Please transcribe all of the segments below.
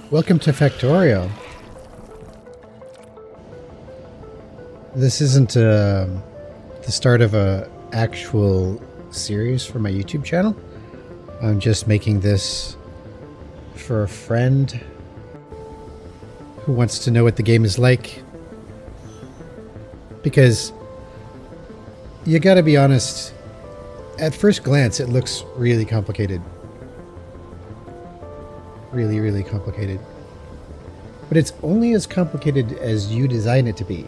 Welcome to Factorio. This isn't the start of a actual series for my YouTube channel. I'm just making this for a friend who wants to know what the game is like. Because you gotta be honest, at first glance it looks really complicated. Really complicated. But it's only as complicated as you design it to be.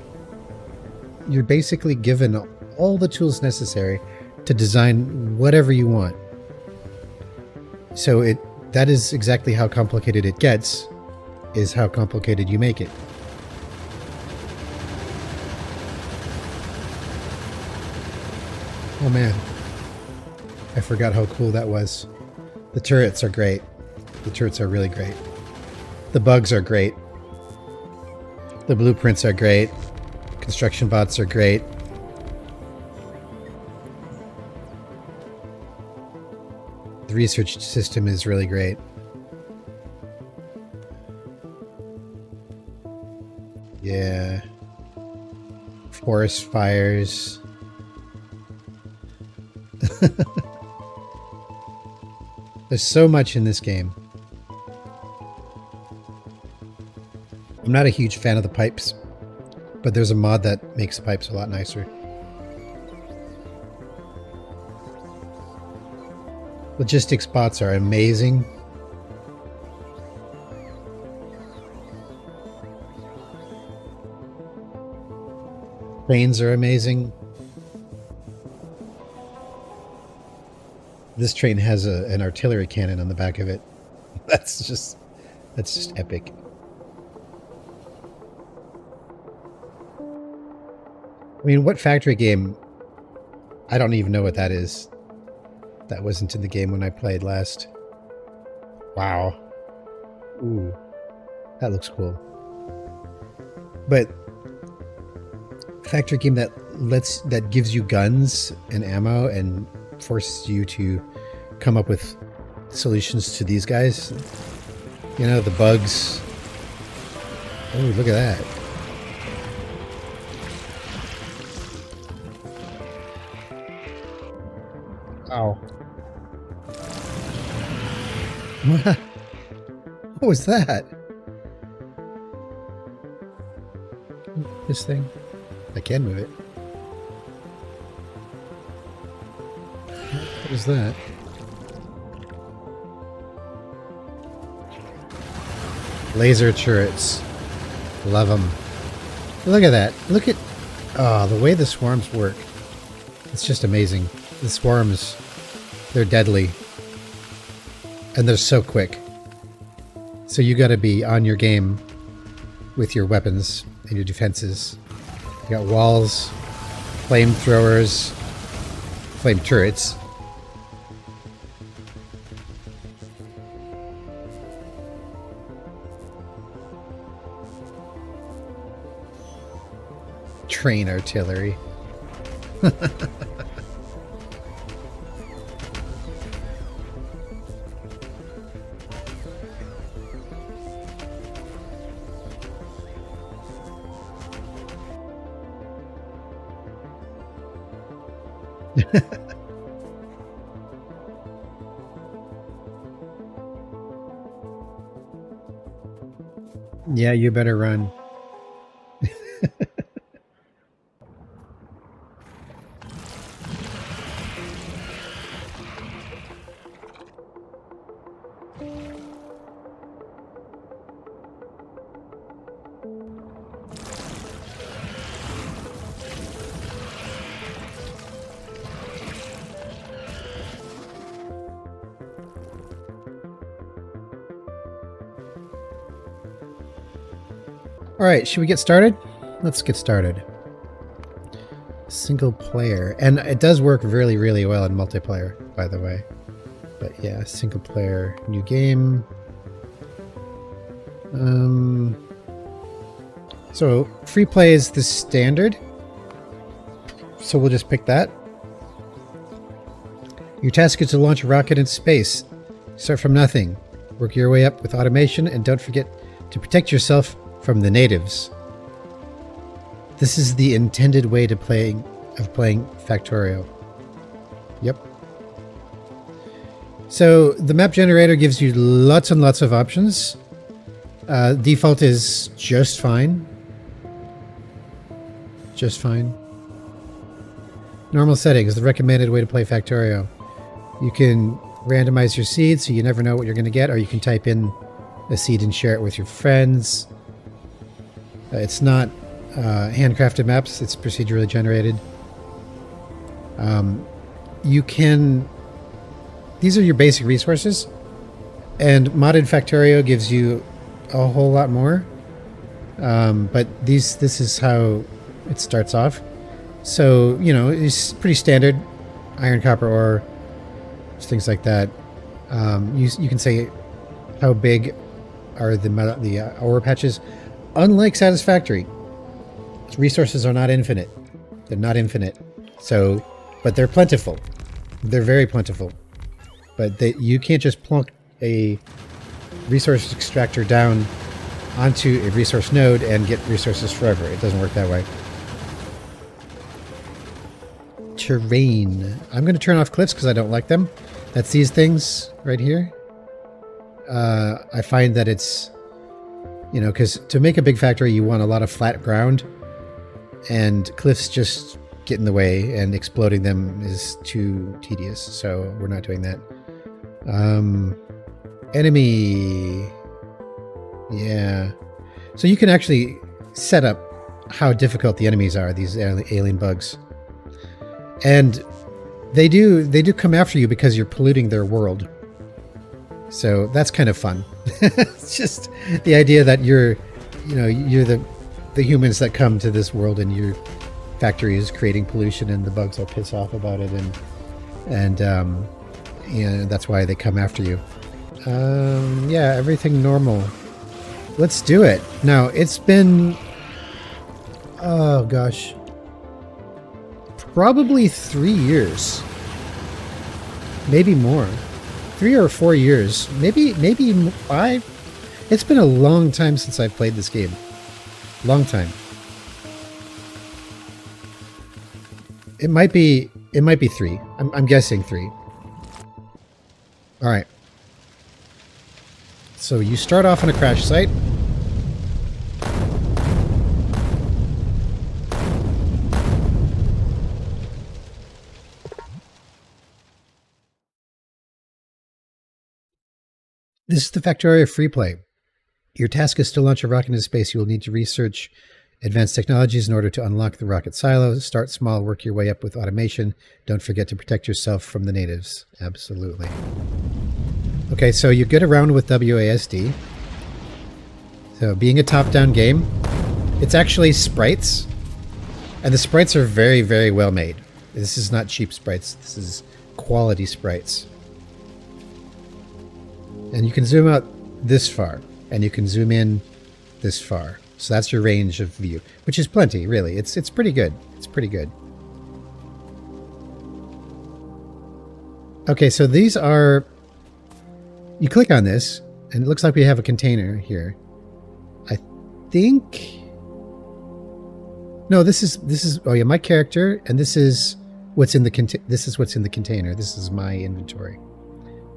You're basically given all the tools necessary to design whatever you want. So that is exactly how complicated it gets, is how complicated you make it. Oh man, I forgot how cool that was. The turrets are great. The turrets are really great. The bugs are great. The blueprints are great. Construction bots are great. The research system is really great. Yeah. Forest fires. There's so much in this game. I'm not a huge fan of the pipes, but there's a mod that makes the pipes a lot nicer. Logistics bots are amazing. Trains are amazing. This train has an artillery cannon on the back of it. That's just epic. I mean, what factory game? I don't even know what that is. That wasn't in the game when I played last. Wow. Ooh. That looks cool. But factory game that gives you guns and ammo and forces you to come up with solutions to these guys. You know, the bugs. Oh, look at that. Ow. What was that? This thing? I can move it. What is that? Laser turrets. Love them. Look at that. Look at the way the swarms work. It's just amazing. The swarms, they're deadly. And they're so quick. So you gotta be on your game with your weapons and your defenses. You got walls, flamethrowers, flame turrets. Train artillery. Yeah, you better run. All right, should we get started? Let's get started. Single player. And it does work really well in multiplayer, by the way. But yeah, single player, new game. So free play is the standard. So we'll just pick that. Your task is to launch a rocket into space. Start from nothing. Work your way up with automation, and don't forget to protect yourself from the natives. This is the intended way to playing Factorio. Yep. So the map generator gives you lots and lots of options. Default is just fine. Just fine. Normal settings, the recommended way to play Factorio. You can randomize your seeds so you never know what you're going to get, or you can type in a seed and share it with your friends. It's not handcrafted maps, it's procedurally generated. You can... These are your basic resources, and modded Factorio gives you a whole lot more. But this is how it starts off. So, you know, it's pretty standard. Iron, copper, ore, things like that. You can say how big are the ore patches. Unlike Satisfactory, resources are not infinite. They're not infinite. So, but they're plentiful. They're very plentiful. But you can't just plunk a resource extractor down onto a resource node and get resources forever. It doesn't work that way. Terrain. I'm going to turn off cliffs because I don't like them. That's these things right here. I find that it's, you know, because to make a big factory you want a lot of flat ground, and cliffs just get in the way, and exploding them is too tedious, so we're not doing that. Enemy. Yeah. So you can actually set up how difficult the enemies are, these alien bugs. And they do come after you because you're polluting their world. So that's kind of fun. It's just the idea that you're the humans that come to this world, and your factory is creating pollution, and the bugs will piss off about it, and that's why they come after you. Yeah, everything normal. Let's do it. Now, it's been, oh gosh, probably 3 years. Maybe more. 3 or 4 years. Maybe 5. It's been a long time since I've played this game. Long time. It might be 3. I'm guessing 3. All right. So you start off on a crash site. This is the Factorio free play. Your task is to launch a rocket into space. You will need to research advanced technologies in order to unlock the rocket silos. Start small, work your way up with automation. Don't forget to protect yourself from the natives. Absolutely. Okay, so you get around with WASD. So being a top-down game, it's actually sprites. And the sprites are very, very well made. This is not cheap sprites. This is quality sprites. And you can zoom out this far, and you can zoom in this far. So that's your range of view, which is plenty, really. It's pretty good. It's pretty good. Okay, so these are... You click on this, and it looks like we have a container here. I think... No, this is... Oh yeah, my character, and this is what's in the container. This is my inventory.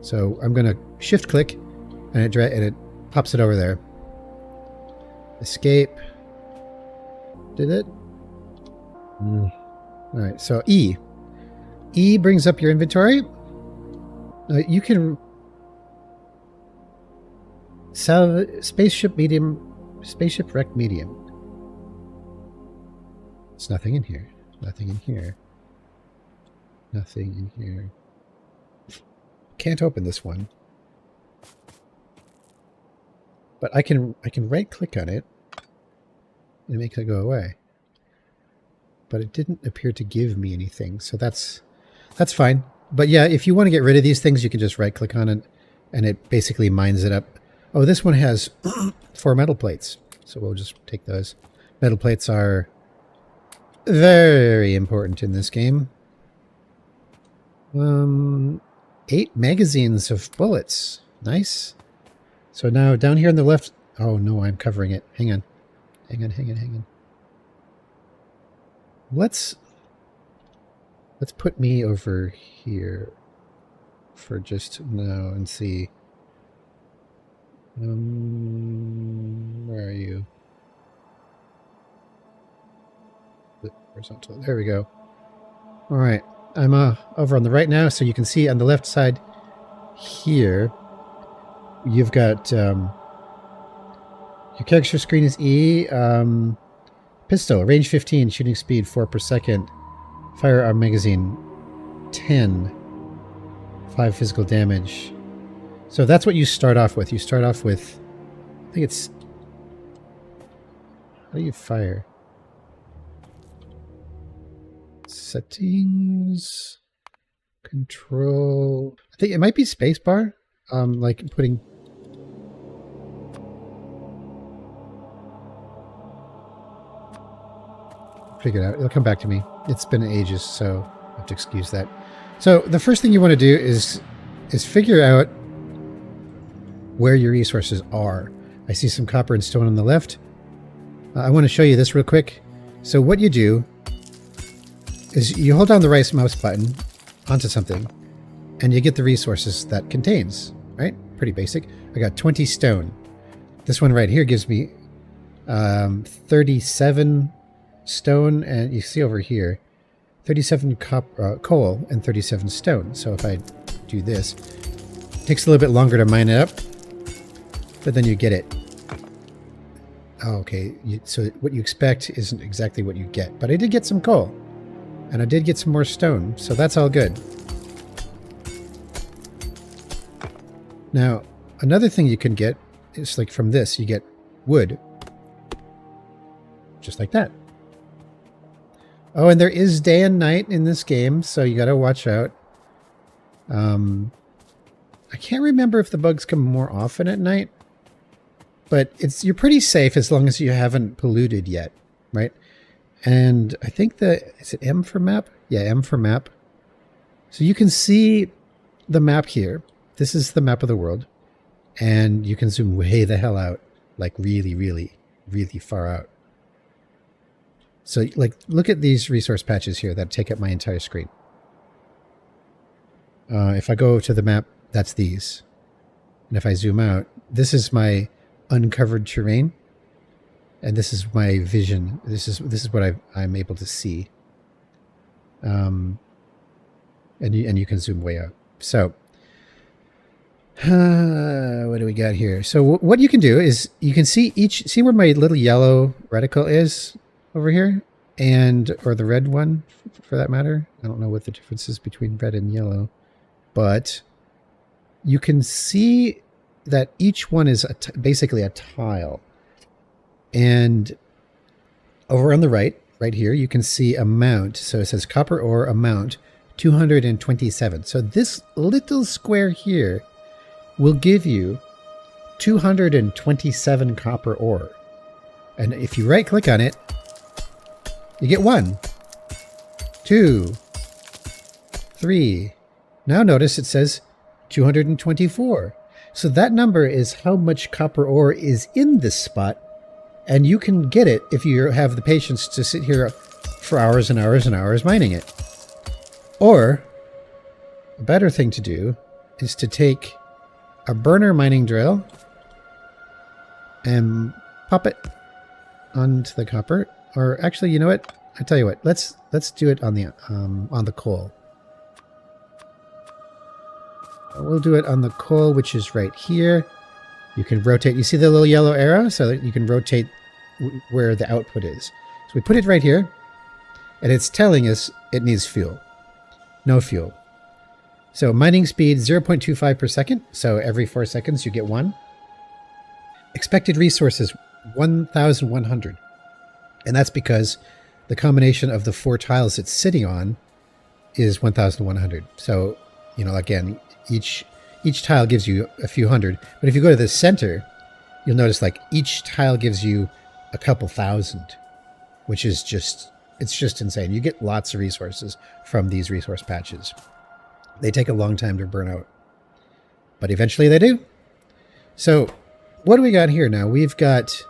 So I'm going to shift click, and it pops it over there. Escape. Did it? All right, so E. E brings up your inventory. You can sell spaceship wreck medium. There's nothing in here. Nothing in here. Nothing in here. Can't open this one. But I can right click on it and make it go away. But it didn't appear to give me anything, so that's fine. But yeah, if you want to get rid of these things, you can just right click on it and it basically mines it up. Oh, this one has 4 metal plates, so we'll just take those. Metal plates are very important in this game. 8 magazines of bullets. Nice. So now down here on the left, oh no, I'm covering it. Hang on. Let's put me over here for just now and see. Where are you? Horizontal. There we go. All right. I'm over on the right now, so you can see on the left side here, you've got your character screen is E. Pistol, range 15, shooting speed 4 per second. Firearm magazine 10. 5 physical damage. So that's what you start off with. You start off with, I think it's, how do you fire? Settings, control. I think it might be spacebar. Like putting. Figure it out. It'll come back to me. It's been ages, so I have to excuse that. So the first thing you want to do is figure out where your resources are. I see some copper and stone on the left. I want to show you this real quick. So what you do is you hold down the right mouse button onto something and you get the resources that contains, right? Pretty basic. I got 20 stone. This one right here gives me 37 stone, and you see over here 37 coal and 37 stone. So if I do this, it takes a little bit longer to mine it up, but then you get it. Oh, okay, so what you expect isn't exactly what you get, but I did get some coal and I did get some more stone, so that's all good. Now another thing you can get is, like, from this you get wood, just like that. Oh, and there is day and night in this game, so you gotta watch out. I can't remember if the bugs come more often at night, but you're pretty safe as long as you haven't polluted yet, right? And I think is it M for map? Yeah, M for map. So you can see the map here. This is the map of the world, and you can zoom way the hell out, like really, really, really far out. So, like, look at these resource patches here that take up my entire screen. If I go to the map, that's these. And if I zoom out, this is my uncovered terrain. And this is my vision. This is what I'm able to see. And you can zoom way out. So, what do we got here? So what you can do is you can see where my little yellow reticle is over here, or the red one for that matter. I don't know what the difference is between red and yellow, but you can see that each one is basically a tile. And over on the right here, you can see amount. So it says copper ore amount 227. So this little square here will give you 227 copper ore. And if you right click on it, you get 1, 2, 3. Now notice it says 224. So that number is how much copper ore is in this spot. And you can get it if you have the patience to sit here for hours and hours and hours mining it. Or a better thing to do is to take a burner mining drill and pop it onto the copper. Or actually, you know what? I tell you what. Let's do it on the coal. We'll do it on the coal, which is right here. You can rotate. You see the little yellow arrow, so that you can rotate where the output is. So we put it right here, and it's telling us it needs fuel. No fuel. So mining speed 0.25 per second. So every 4 seconds you get 1. Expected resources 1,100. And that's because the combination of the 4 tiles it's sitting on is 1,100. So, you know, again, each tile gives you a few hundred. But if you go to the center, you'll notice like each tile gives you a couple thousand, which is it's just insane. You get lots of resources from these resource patches. They take a long time to burn out, but eventually they do. So what do we got here now? We've got,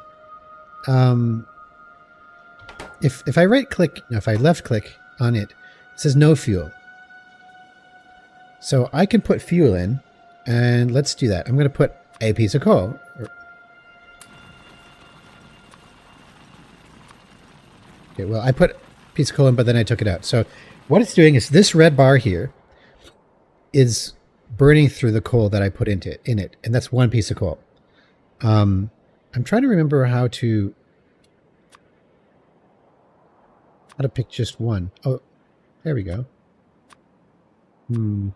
if I right click, no, if I left click on it, it says no fuel. So I can put fuel in, and let's do that. I'm going to put a piece of coal. Okay, well, I put a piece of coal in, but then I took it out. So what it's doing is this red bar here is burning through the coal that I put in it, and that's one piece of coal. I'm trying to remember how to pick just one. Oh, there we go. I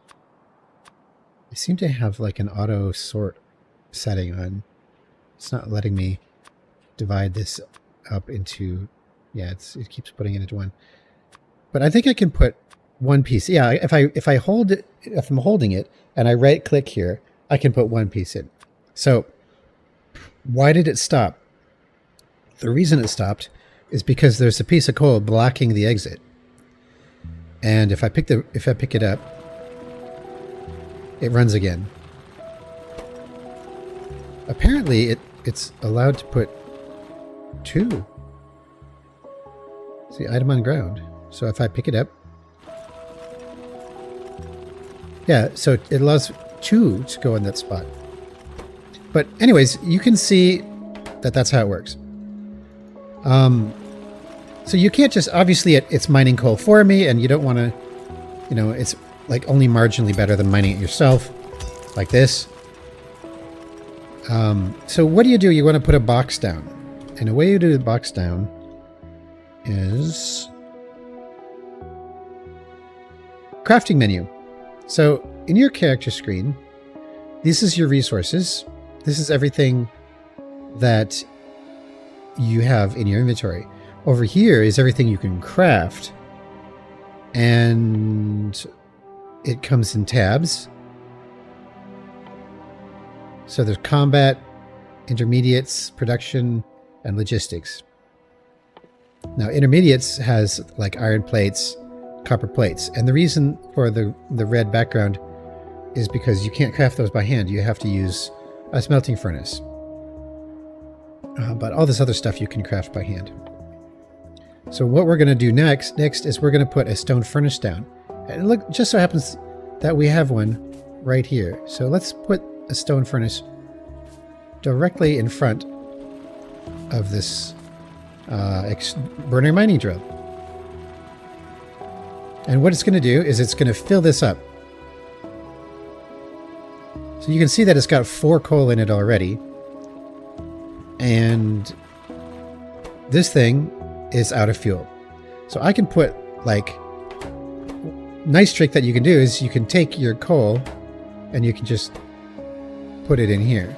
seem to have like an auto sort setting on. It's not letting me divide this up into, yeah, it keeps putting it into one. But I think I can put one piece. Yeah, if I hold it, if I'm holding it and I right click here, I can put one piece in. So why did it stop? The reason it stopped is because there's a piece of coal blocking the exit. And if I pick it up, it runs again. Apparently it's allowed to put two. See, item on ground. So if I pick it up, yeah, so it allows two to go in that spot. But anyways, you can see that that's how it works. So you can't just, obviously it's mining coal for me, and you don't want to, it's like only marginally better than mining it yourself, like this. So what do? You want to put a box down. And the way you do the box down is crafting menu. So in your character screen, this is your resources. This is everything that you have in your inventory. Over here is everything you can craft. And it comes in tabs. So there's combat, intermediates, production, and logistics. Now intermediates has like iron plates, copper plates. And the reason for the red background is because you can't craft those by hand. You have to use a smelting furnace. But all this other stuff you can craft by hand. So what we're going to do next is we're going to put a stone furnace down. And look, just so happens that we have one right here. So let's put a stone furnace directly in front of this burner mining drill. And what it's going to do is it's going to fill this up. So you can see that it's got 4 coal in it already. And this thing is out of fuel. So I can put, like, nice trick that you can do is you can take your coal and you can just put it in here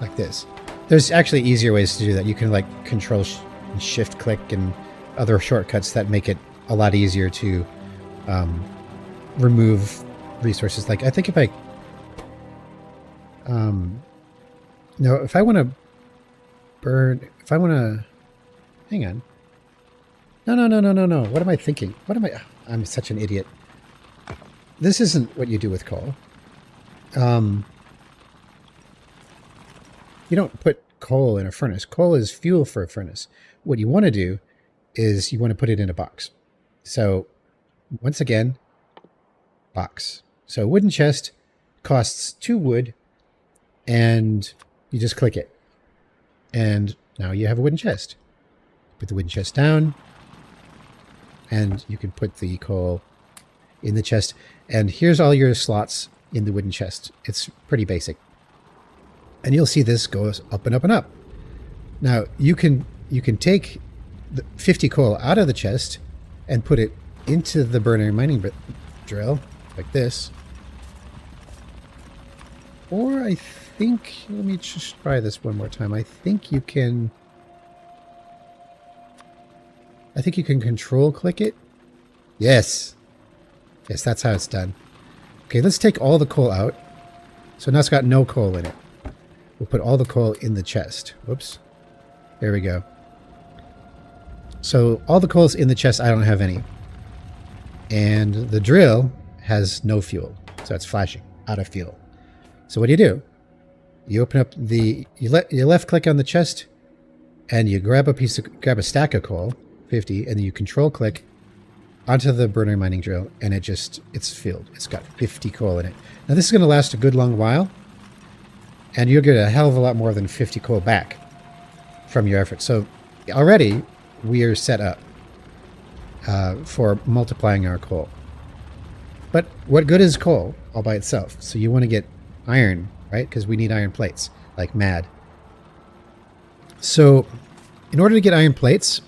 like this. There's actually easier ways to do that. You can like control shift click and other shortcuts that make it a lot easier to remove resources. Like I think if I no, if I want to burn, if I want to, hang on. No. What am I thinking? I'm such an idiot. This isn't what you do with coal. You don't put coal in a furnace. Coal is fuel for a furnace. What you want to do is you want to put it in a box. So once again, box. So wooden chest costs 2 wood and you just click it. And now you have a wooden chest. Put the wooden chest down and you can put the coal in the chest. And here's all your slots in the wooden chest. It's pretty basic. And you'll see this goes up and up and up. Now you can take the 50 coal out of the chest and put it into the burner mining drill like this. Or I think, let me just try this one more time. I think you can control click it. Yes, that's how it's done. Okay, let's take all the coal out. So now it's got no coal in it. We'll put all the coal in the chest. Whoops. There we go. So all the coal's in the chest. I don't have any. And the drill has no fuel. So it's flashing out of fuel. So what do? You open up you left click on the chest, and you grab a stack of coal, 50, and then you control click onto the burner mining drill, and it's filled. It's got 50 coal in it. Now this is going to last a good long while, and you'll get a hell of a lot more than 50 coal back from your effort. So already we are set up for multiplying our coal. But what good is coal all by itself? So you want to get iron, right? Because we need iron plates like mad. So in order to get iron plates,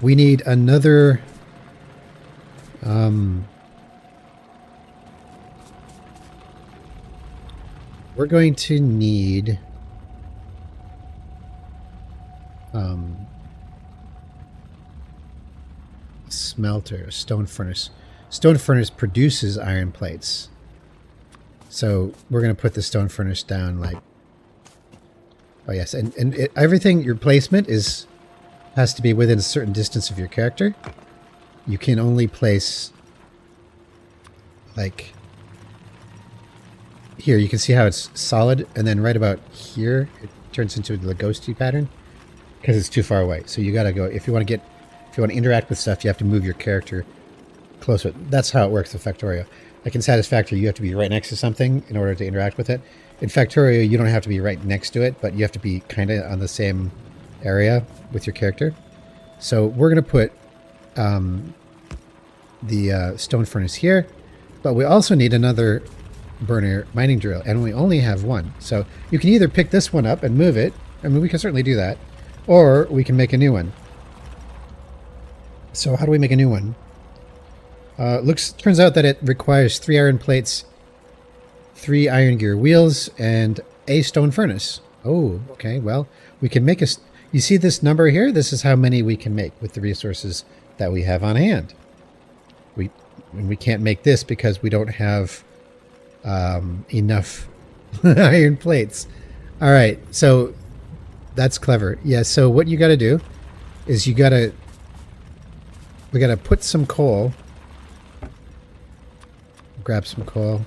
we need another we're going to need smelter, stone furnace. Stone furnace produces iron plates. So we're going to put the stone furnace down like, oh yes, and everything, your placement has to be within a certain distance of your character. You can only place, like, here, you can see how it's solid, and then right about here, it turns into the ghosty pattern because it's too far away. So you got to go, if you want to interact with stuff, you have to move your character closer. That's how it works with Factorio. Like in Satisfactory, you have to be right next to something in order to interact with it. In Factorio, you don't have to be right next to it, but you have to be kind of on the same area with your character. So we're going to put the stone furnace here, but we also need another burner mining drill, and we only have one. So you can either pick this one up and move it. I mean, we can certainly do that, or we can make a new one. So how do we make a new one? Turns out that it requires 3 iron plates, 3 iron gear wheels, and a stone furnace. Oh, okay. Well, we can make you see this number here? This is how many we can make with the resources that we have on hand. We can't make this because we don't have enough iron plates. All right, so that's clever. Yeah, so what you got to do is we got to put some coal. Grab some coal,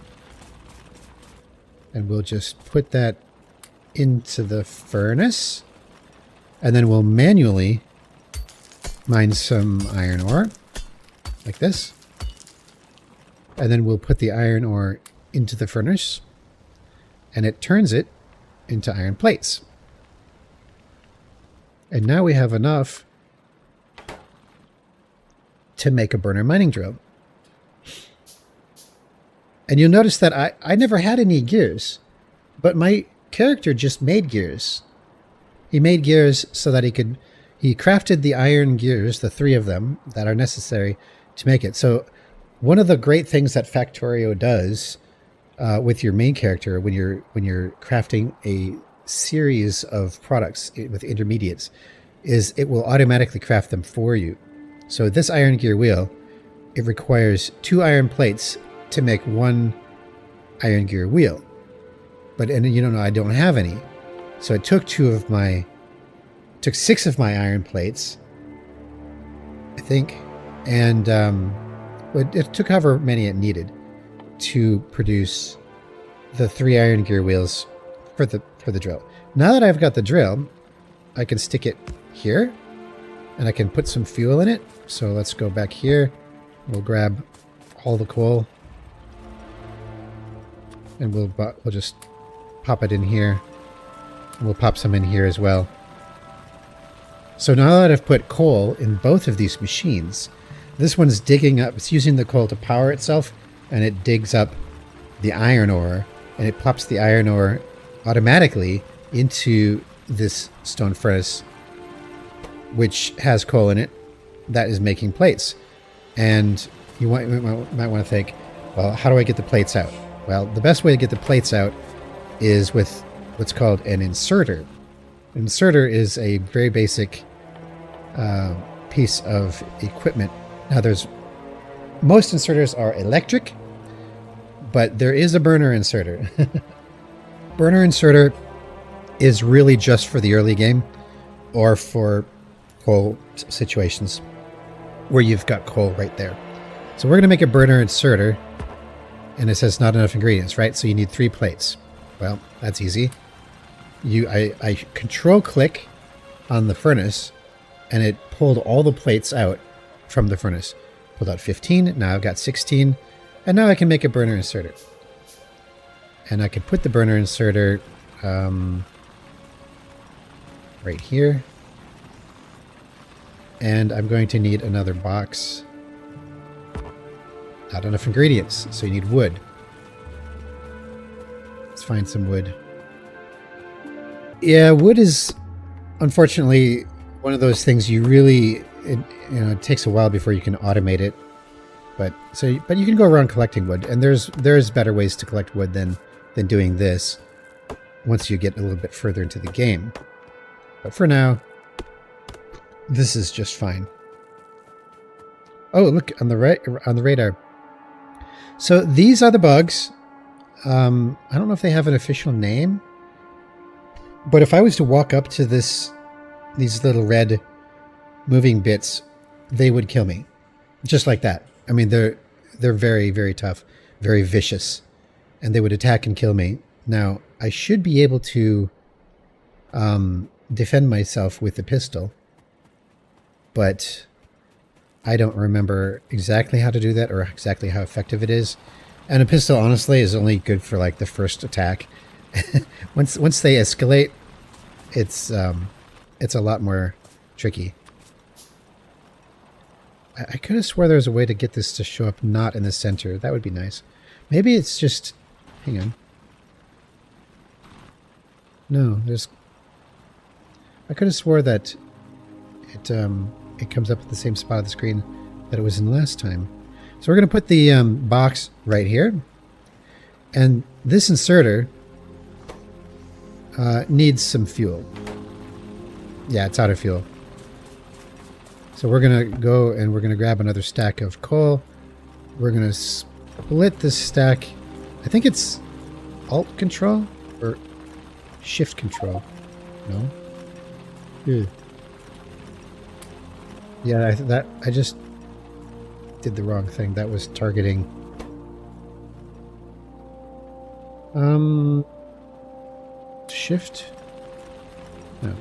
and we'll just put that into the furnace, and then we'll manually mine some iron ore like this, and then we'll put the iron ore into the furnace, and it turns it into iron plates. And now we have enough to make a burner mining drill. And you'll notice that I never had any gears, but my character just made gears. He made gears so that he crafted the iron gears, the 3 of them that are necessary to make it. So one of the great things that Factorio does with your main character when you're crafting a series of products with intermediates is it will automatically craft them for you. So this iron gear wheel, it requires 2 iron plates to make 1 iron gear wheel, and you don't know, I don't have any, so it took 6 of my iron plates, I think, and it took however many it needed to produce the 3 iron gear wheels for the drill. Now that I've got the drill, I can stick it here, and I can put some fuel in it. So let's go back here. We'll grab all the coal, and we'll just pop it in here. And we'll pop some in here as well. So now that I've put coal in both of these machines, this one's digging up, it's using the coal to power itself, and it digs up the iron ore, and it pops the iron ore automatically into this stone furnace, which has coal in it, that is making plates. And you might want to think, well, how do I get the plates out? Well, the best way to get the plates out is with what's called an inserter. An inserter is a very basic piece of equipment. Now, most inserters are electric, but there is a burner inserter. Burner inserter is really just for the early game or for coal situations where you've got coal right there. So we're going to make a burner inserter, and it says not enough ingredients, right? So you need 3 plates. Well, that's easy. I control click on the furnace, and it pulled all the plates out from the furnace. Pulled out 15. Now I've got 16, and now I can make a burner inserter. And I can put the burner inserter right here. And I'm going to need another box. Not enough ingredients, so you need wood. Let's find some wood. Yeah, wood is unfortunately one of those things you really, it takes a while before you can automate it. But you can go around collecting wood, and there's better ways to collect wood than doing this once you get a little bit further into the game. But for now, this is just fine. Oh, look on the radar. So these are the bugs. I don't know if they have an official name, but if I was to walk up to these little red moving bits, they would kill me, just like that. I mean, they're very, very tough, very vicious, and they would attack and kill me. Now, I should be able to defend myself with a pistol, but I don't remember exactly how to do that or exactly how effective it is. And a pistol, honestly, is only good for like the first attack. Once they escalate, it's a lot more tricky. I could have swore there was a way to get this to show up not in the center. That would be nice. Maybe it's just... Hang on. No, there's... I could have swore that it comes up at the same spot of the screen that it was in last time. So we're going to put the box right here. And this inserter needs some fuel. Yeah, it's out of fuel. So we're going to go and we're going to grab another stack of coal. We're going to split this stack. I think it's Alt Control or Shift Control. No? Yeah, I just did the wrong thing. That was targeting. Shift? No.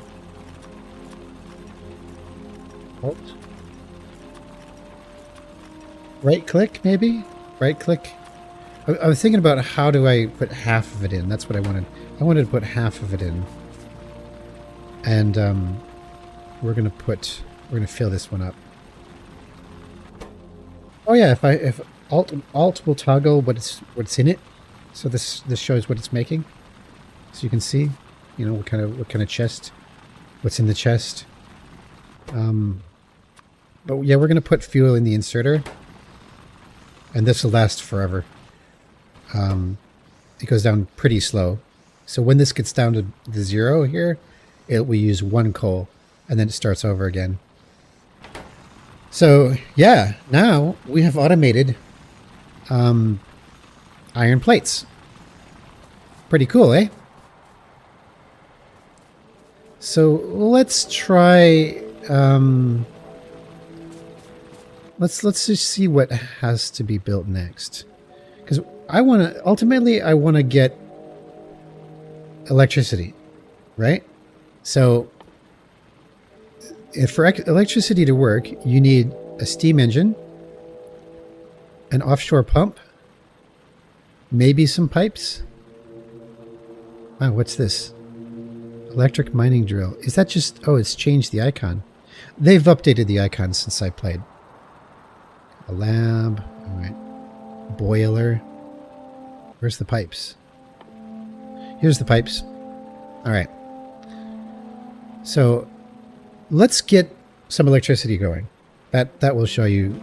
Alt? Right click, maybe? Right click? I was thinking about how do I put half of it in. That's what I wanted. I wanted to put half of it in. And we're gonna fill this one up. Oh yeah, if Alt will toggle what's in it. So this shows what it's making. So you can see, what kind of chest, what's in the chest. But yeah, we're gonna put fuel in the inserter, and this will last forever. It goes down pretty slow. So when this gets down to the 0 here, we use 1 coal, and then it starts over again. So yeah, now we have automated iron plates. Pretty cool, eh? So let's try. Let's just see what has to be built next, because I want to get electricity, right? So for electricity to work, you need a steam engine, an offshore pump, maybe some pipes. Wow, what's this? Electric mining drill. Is that just... Oh, it's changed the icon. They've updated the icon since I played. A lab. All right. Boiler. Where's the pipes? Here's the pipes. All right. So let's get some electricity going. That will show you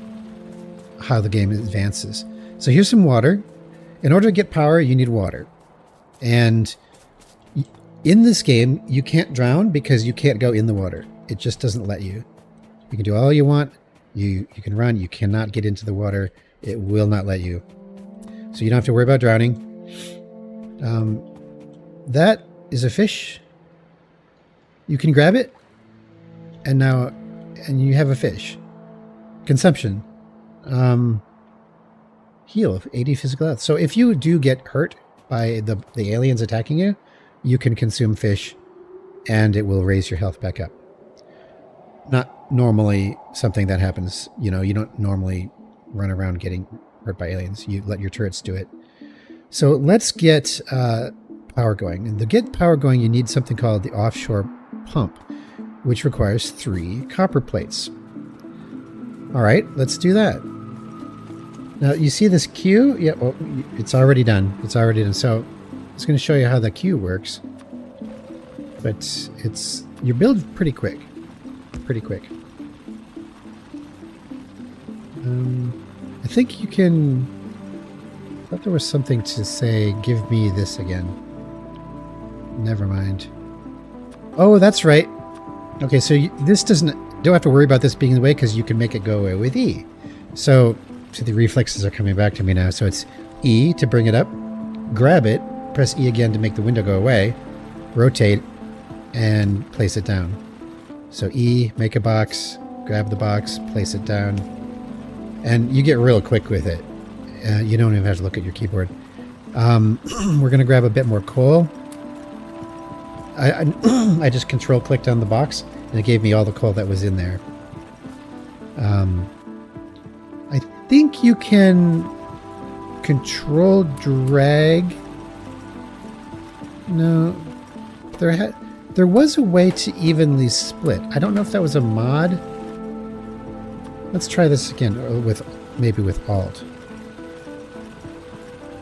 how the game advances. So here's some water. In order to get power, you need water. And in this game, you can't drown because you can't go in the water. It just doesn't let you. You can do all you want. You can run. You cannot get into the water. It will not let you. So you don't have to worry about drowning. That is a fish. You can grab it. And you have a fish. Consumption. Heal 80 physical health. So if you do get hurt by the aliens attacking you, you can consume fish and it will raise your health back up. Not normally something that happens. You know, you don't normally run around getting hurt by aliens. You let your turrets do it. So let's get power going. And to get power going, you need something called the offshore pump, which requires 3 copper plates. All right, let's do that. Now, you see this queue? Yeah, well, it's already done. It's already done. So I'm just going to show you how the queue works. But you build pretty quick. Pretty quick. I think you can... I thought there was something to say, give me this again. Never mind. Oh, that's right. Okay, so this don't have to worry about this being in the way because you can make it go away with E. So the reflexes are coming back to me now. So it's E to bring it up, grab it, press E again to make the window go away, rotate, and place it down. So E, make a box, grab the box, place it down, and you get real quick with it. You don't even have to look at your keyboard. We're going to grab a bit more coal. I just control clicked on the box and it gave me all the coal that was in there. I think you can control drag. No, there was a way to evenly split. I don't know if that was a mod. Let's try this again maybe with Alt.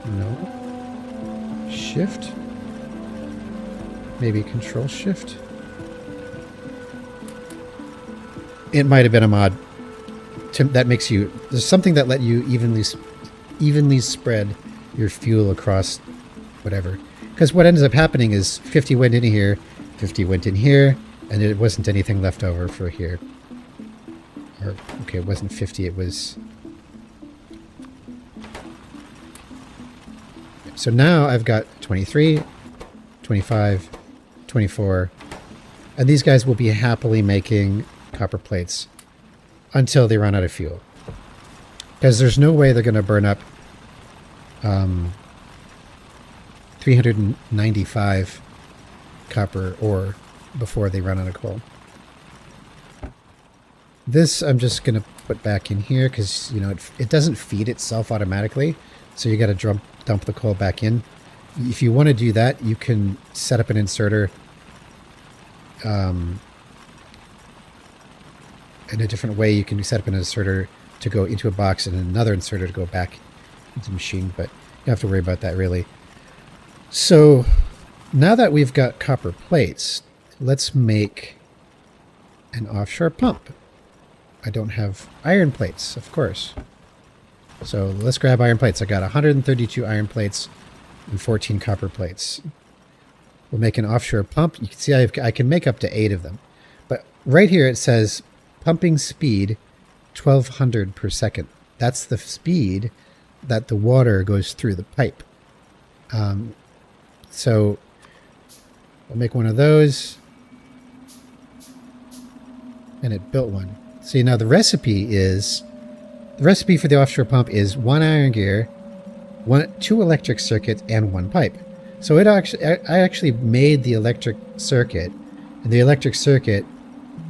No. Shift. Maybe Control Shift. It might have been a mod that makes you... There's something that let you evenly spread your fuel across whatever. Because what ends up happening is 50 went in here, 50 went in here, and it wasn't anything left over for here. Or, okay, it wasn't 50, it was... So now I've got 23, 25, 24, and these guys will be happily making copper plates until they run out of fuel. Because there's no way they're going to burn up 395 copper ore before they run out of coal. This I'm just going to put back in here because, you know, it doesn't feed itself automatically. So you got to dump the coal back in. If you want to do that, you can set up an inserter in a different way. You can set up an inserter to go into a box and another inserter to go back into the machine, but you don't have to worry about that really. So now that we've got copper plates, let's make an offshore pump. I don't have iron plates, of course. So let's grab iron plates. I got 132 iron plates and 14 copper plates. We'll make an offshore pump. You can see I can make up to 8 of them. But right here it says pumping speed 1200 per second. That's the speed that the water goes through the pipe. So I'll make one of those. And it built one. See, now the recipe for the offshore pump is 1 iron gear, 2 electric circuits, and 1 pipe. So I actually made the electric circuit, and the electric circuit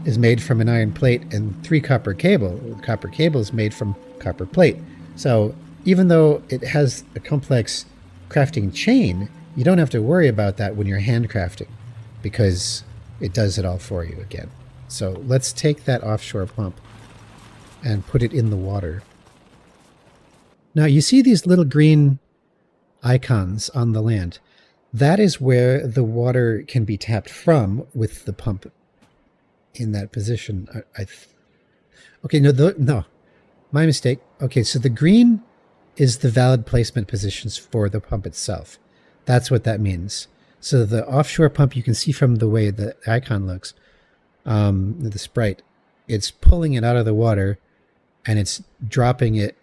is made from an iron plate and 3 copper cable. The copper cable is made from copper plate. So even though it has a complex crafting chain, you don't have to worry about that when you're handcrafting because it does it all for you again. So let's take that offshore pump and put it in the water. Now you see these little green icons on the land. That is where the water can be tapped from with the pump in that position. Okay, no, my mistake. Okay, so the green is the valid placement positions for the pump itself. That's what that means. So the offshore pump, you can see from the way the icon looks, the sprite, it's pulling it out of the water and it's dropping it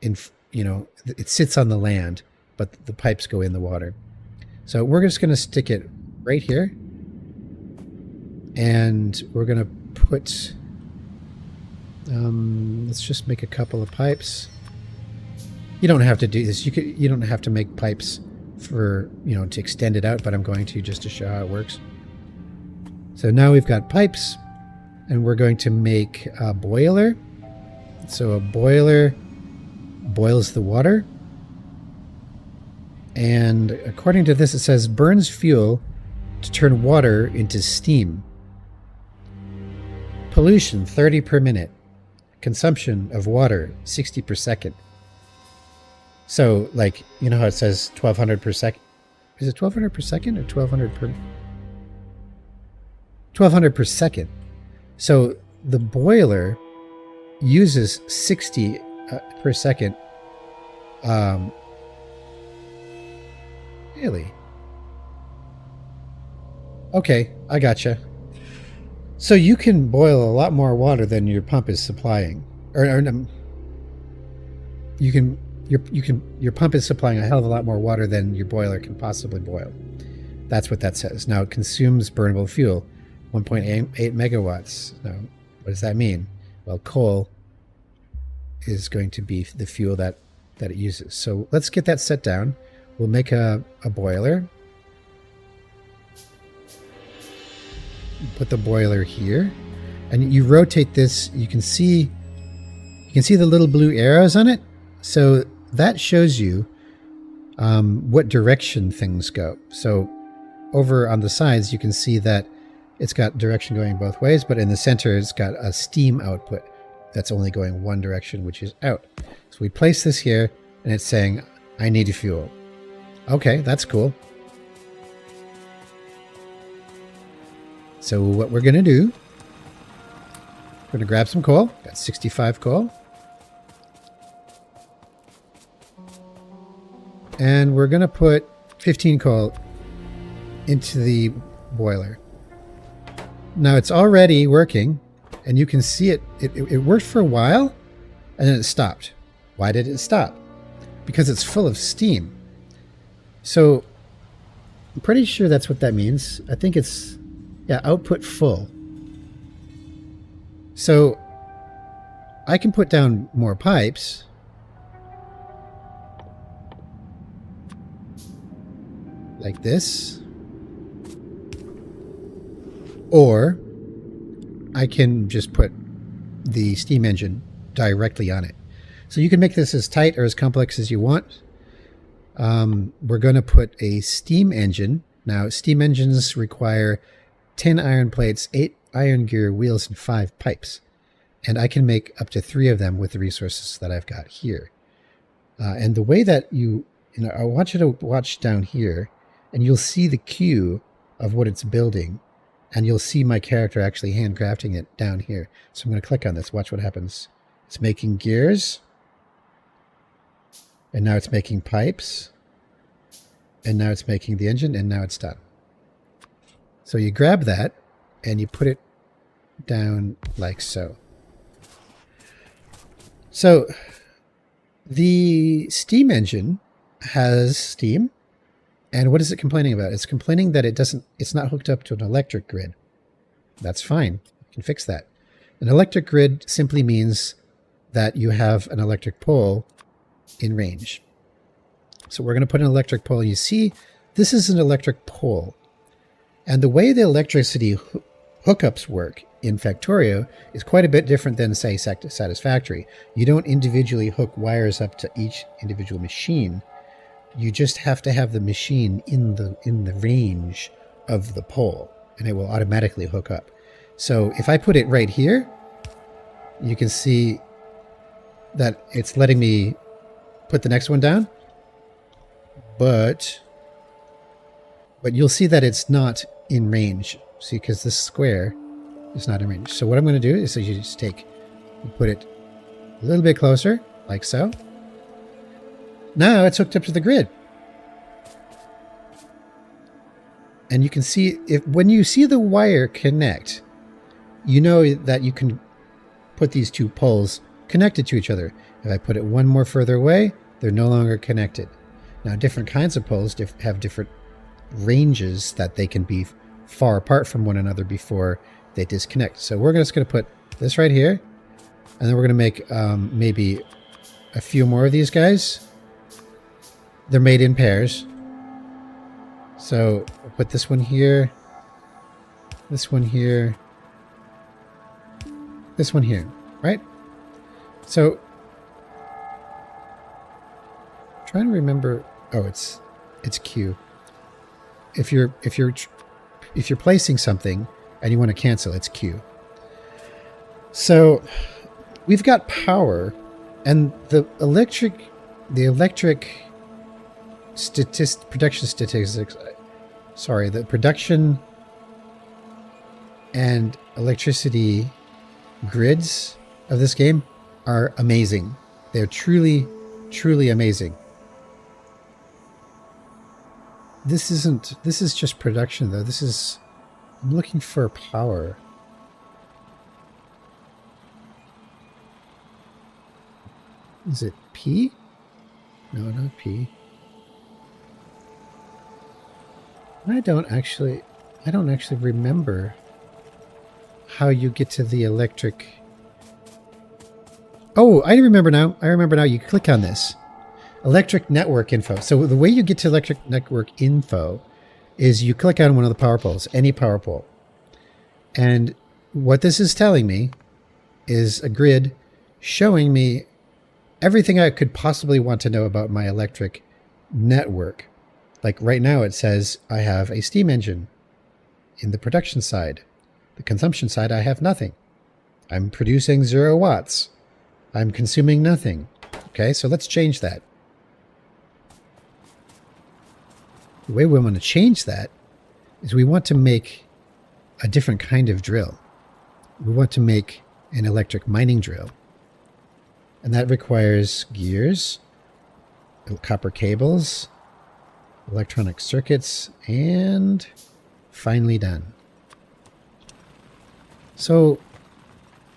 in, you know, it sits on the land, but the pipes go in the water. So we're just going to stick it right here. And we're going to put, let's just make a couple of pipes. You don't have to do this. You don't have to make pipes for, to extend it out, but I'm going to just to show how it works. So now we've got pipes, and we're going to make a boiler. So a boiler boils the water. And according to this, it says burns fuel to turn water into steam. Pollution, 30 per minute. Consumption of water, 60 per second. So, like, you know how it says 1200 per second? Is it 1200 per second or 1200 per... 1200 per second. So the boiler uses 60 per second. Really? Okay, I gotcha. So you can boil a lot more water than your pump is supplying, your pump is supplying a hell of a lot more water than your boiler can possibly boil. That's what that says. Now it consumes burnable fuel, 1.8 megawatts. Now, what does that mean? Well, coal is going to be the fuel that it uses. So let's get that set down. We'll make a boiler. Put the boiler here, and you rotate this. You can see the little blue arrows on it. So that shows you what direction things go. So over on the sides, you can see that it's got direction going both ways, but in the center, it's got a steam output that's only going one direction, which is out. So we place this here, and it's saying, I need fuel. Okay, that's cool. So what we're going to do, we're going to grab some coal. Got 65 coal. And we're going to put 15 coal into the boiler. Now it's already working, and you can see it. It worked for a while, and then it stopped. Why did it stop? Because it's full of steam. So I'm pretty sure that's what that means. I think it's... yeah, output full. So I can put down more pipes. Like this. Or I can just put the steam engine directly on it. So you can make this as tight or as complex as you want. We're going to put a steam engine. Now, steam engines require 10 iron plates, 8 iron gear wheels, and 5 pipes. And I can make up to 3 of them with the resources that I've got here. And the way that I want you to watch down here, and you'll see the queue of what it's building. And you'll see my character actually handcrafting it down here. So I'm going to click on this. Watch what happens. It's making gears. And now it's making pipes. And now it's making the engine. And now it's done. So you grab that and you put it down like so. So the steam engine has steam. And what is it complaining about? It's complaining that it's not hooked up to an electric grid. That's fine. You can fix that. An electric grid simply means that you have an electric pole in range. So we're going to put an electric pole. You see, this is an electric pole. And the way the electricity hookups work in Factorio is quite a bit different than, say, Satisfactory. You don't individually hook wires up to each individual machine. You just have to have the machine in the range of the pole, and it will automatically hook up. So if I put it right here, you can see that it's letting me put the next one down. But you'll see that it's not in range. See, because this square is not in range. So what I'm going to do is you just put it a little bit closer, like so. Now it's hooked up to the grid. And you can see, when you see the wire connect, you know that you can put these two poles connected to each other. If I put it one more further away, they're no longer connected. Now, different kinds of poles have different ranges that they can be far apart from one another before they disconnect. So we're just going to put this right here, and then we're going to make maybe a few more of these guys. They're made in pairs. So I'll put this one here, this one here, this one here, right? So I'm trying to remember. Oh, it's Q. If you're placing something and you want to cancel, it's Q. So we've got power, and the electric production statistics. Sorry, the production and electricity grids of this game are amazing. They're truly, truly amazing. This is just production though. I'm looking for power. Is it P? No, not P. I don't actually remember how you get to the electric. Oh, I remember now. You click on this. Electric network info. So the way you get to electric network info is you click on one of the power poles, any power pole. And what this is telling me is a grid showing me everything I could possibly want to know about my electric network. Like right now it says I have a steam engine in the production side. The consumption side, I have nothing. I'm producing 0 watts. I'm consuming nothing. Okay, so let's change that. The way we want to change that is we want to make a different kind of drill. We want to make an electric mining drill. And that requires gears, copper cables, electronic circuits, and finally done. So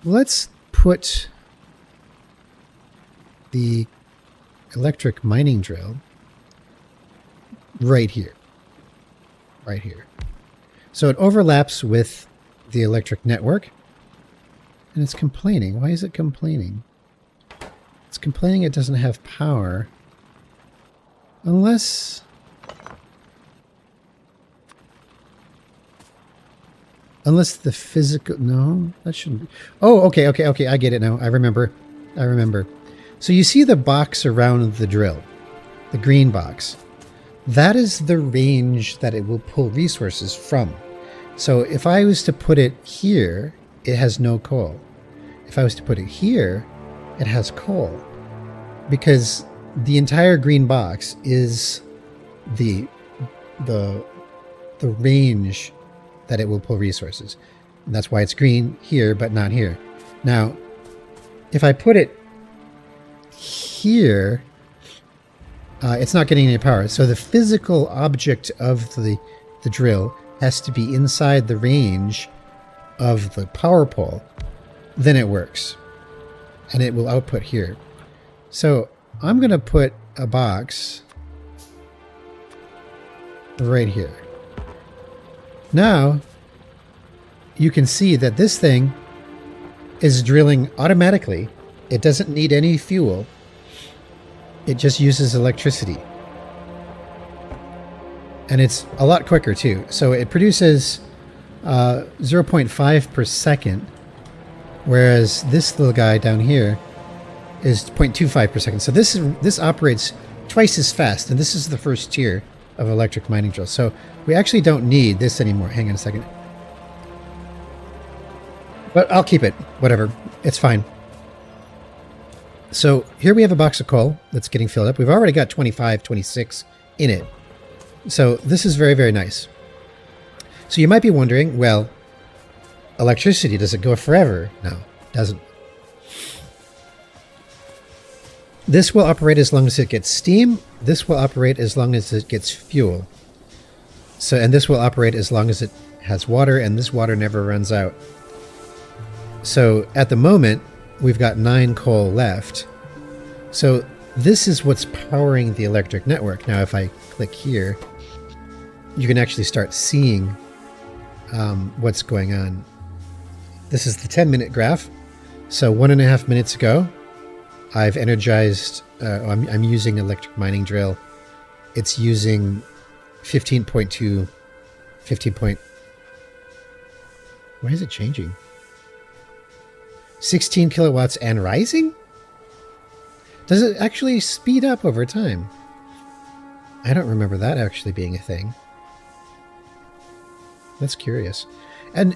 let's put the electric mining drill right here. So it overlaps with the electric network, and it's complaining. Why is it complaining? It's complaining it doesn't have power unless the physical. No, that shouldn't be. Oh, okay, I get it now. I remember. So you see the box around the drill, the green box. That is the range that it will pull resources from. So if I was to put it here, it has no coal. If I was to put it here, it has coal. Because the entire green box is the range that it will pull resources. And that's why it's green here, but not here. Now, if I put it here, it's not getting any power. So the physical object of the drill has to be inside the range of the power pole. Then it works. And it will output here. So I'm going to put a box right here. Now you can see that this thing is drilling automatically. It doesn't need any fuel. It just uses electricity. And it's a lot quicker too. So it produces 0.5 per second, whereas this little guy down here is 0.25 per second. So this operates twice as fast, and this is the first tier of electric mining drill. So we actually don't need this anymore. Hang on a second. But I'll keep it. Whatever. It's fine. So here we have a box of coal that's getting filled up. We've already got 25, 26 in it. So this is very, very nice. So you might be wondering, well, electricity, does it go forever? No, it doesn't. This will operate as long as it gets steam. This will operate as long as it gets fuel. So, and this will operate as long as it has water, and this water never runs out. So at the moment, we've got 9 coal left. So this is what's powering the electric network. Now, if I click here, you can actually start seeing what's going on. This is the 10-minute graph. So 1.5 minutes ago, I've energized, I'm using electric mining drill. It's using 15.2, 15 point. Why is it changing? 16 kilowatts and rising? Does it actually speed up over time? I don't remember that actually being a thing. That's curious. And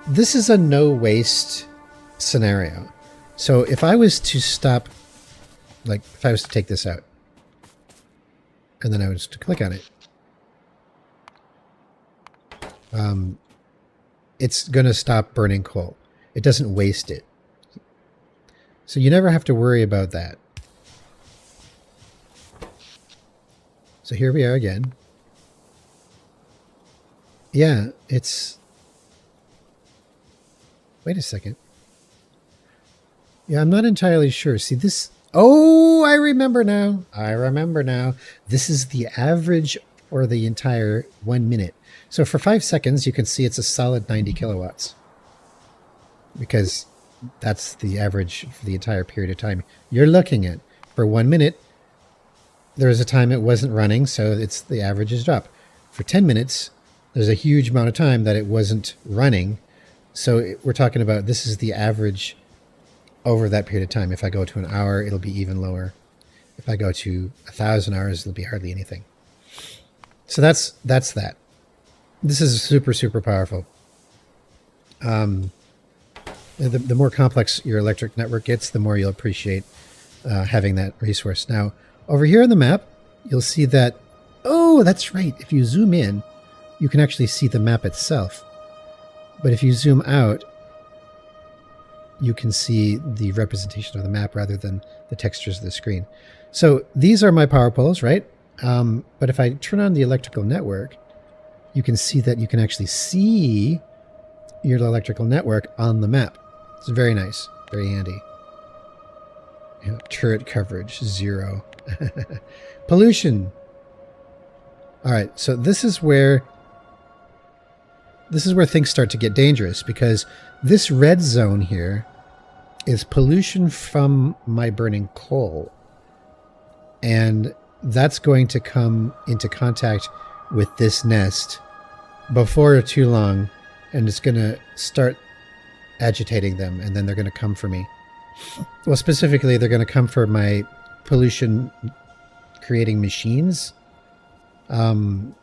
this is a no waste scenario. So if I was to stop, like if I was to take this out, and then I was to click on it, it's going to stop burning coal. It doesn't waste it. So you never have to worry about that. So here we are again. Yeah, it's... Wait a second. Yeah, I'm not entirely sure. See this... Oh, I remember now. I remember now. This is the average for the entire 1 minute. So for 5 seconds, you can see it's a solid 90 kilowatts. Because that's the average for the entire period of time you're looking at. For 1 minute, there was a time it wasn't running, so it's the average is dropped. For 10 minutes, there's a huge amount of time that it wasn't running. So we're talking about this is the average over that period of time. If I go to an hour, it'll be even lower. If I go to 1,000 hours, it'll be hardly anything. So that's that. This is super, super powerful. The more complex your electric network gets, the more you'll appreciate having that resource. Now, over here on the map, you'll see that, oh, that's right. If you zoom in, you can actually see the map itself. But if you zoom out, you can see the representation of the map rather than the textures of the screen. So these are my power poles, right? But if I turn on the electrical network, you can see that you can actually see your electrical network on the map. It's very nice, very handy. Turret coverage, 0. Pollution. All right, so this is where things start to get dangerous, because this red zone here is pollution from my burning coal. And that's going to come into contact with this nest before too long, and it's going to start agitating them, and then they're going to come for me. Well, specifically, they're going to come for my pollution creating machines. And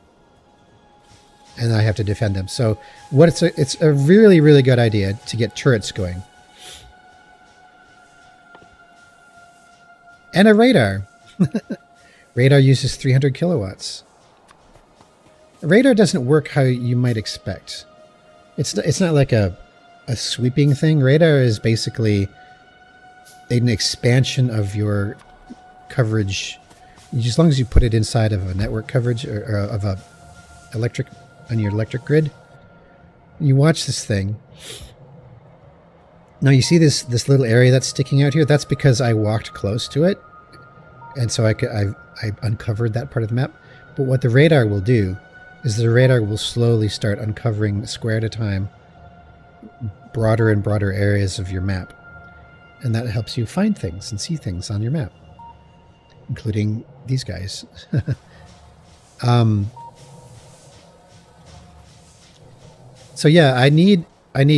I have to defend them. So it's a really, really good idea to get turrets going. And a radar. Radar uses 300 kilowatts. Radar doesn't work how you might expect. It's not like a sweeping thing. Radar is basically an expansion of your coverage. As long as you put it inside of a network coverage or of a electric on your electric grid, you watch this thing. Now you see this little area that's sticking out here. That's because I walked close to it, and so I uncovered that part of the map. But what the radar will do is the radar will slowly start uncovering, square at a time, broader and broader areas of your map, and that helps you find things and see things on your map, including these guys. So yeah, I need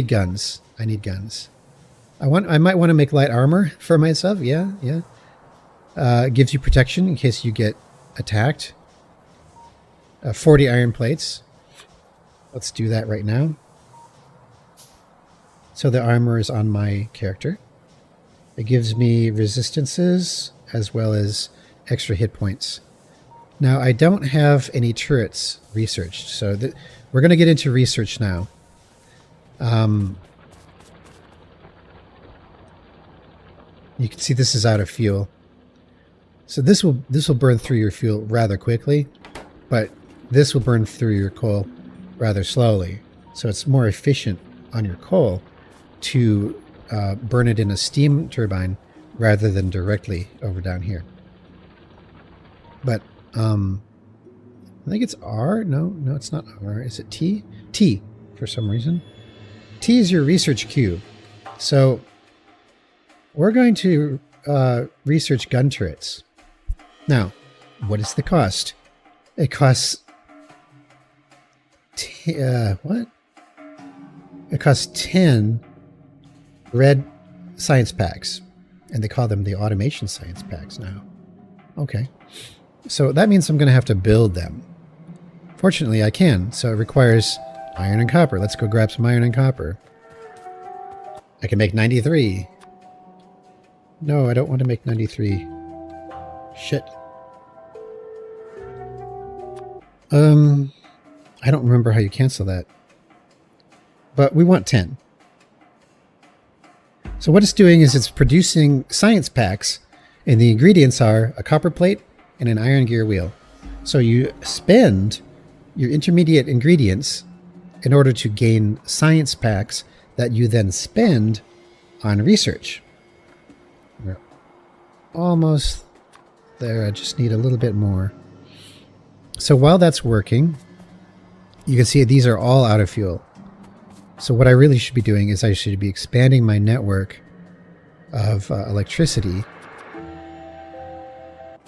guns. I need guns. I might want to make light armor for myself. Yeah. It gives you protection in case you get attacked. 40 iron plates. Let's do that right now. So the armor is on my character. It gives me resistances as well as extra hit points. Now, I don't have any turrets researched, so we're going to get into research now. You can see this is out of fuel. So this will burn through your fuel rather quickly, but this will burn through your coal rather slowly. So it's more efficient on your coal to burn it in a steam turbine rather than directly over down here. But I think it's R. No, it's not R. Is it T? T, for some reason. T is your research queue. So we're going to research gun turrets. Now, what is the cost? It costs what? It costs 10 red science packs, and they call them the automation science packs now. Okay. So that means I'm going to have to build them. Fortunately, I can, so it requires iron and copper. Let's go grab some iron and copper. I can make 93. No, I don't want to make 93. Shit. I don't remember how you cancel that. But we want 10. So what it's doing is it's producing science packs, and the ingredients are a copper plate and an iron gear wheel. So you spend your intermediate ingredients in order to gain science packs that you then spend on research. We're almost there. I just need a little bit more. So while that's working, you can see these are all out of fuel. So what I really should be doing is I should be expanding my network of electricity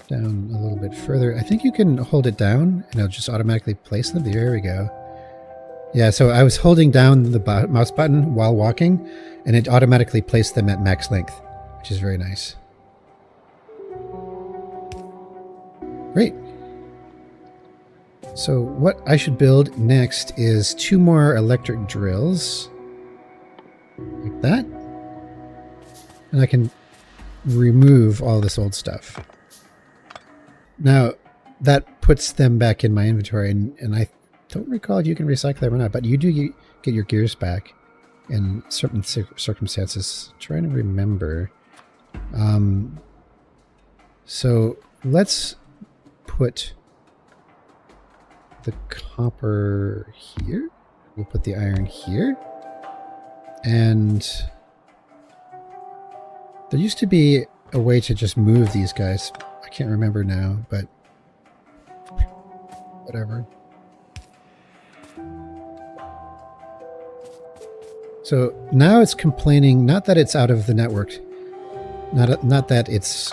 down a little bit further. I think you can hold it down and it'll just automatically place them. There we go. Yeah, so I was holding down the mouse button while walking, and it automatically placed them at max length, which is very nice. Great. So what I should build next is 2 more electric drills, like that, and I can remove all this old stuff. Now, that puts them back in my inventory, and I don't recall if you can recycle them or not, but you do get your gears back in certain circumstances. I'm trying to remember. So let's put the copper here. We'll put the iron here. And there used to be a way to just move these guys. I can't remember now, but whatever. So now it's complaining, not that it's out of the network, not that it's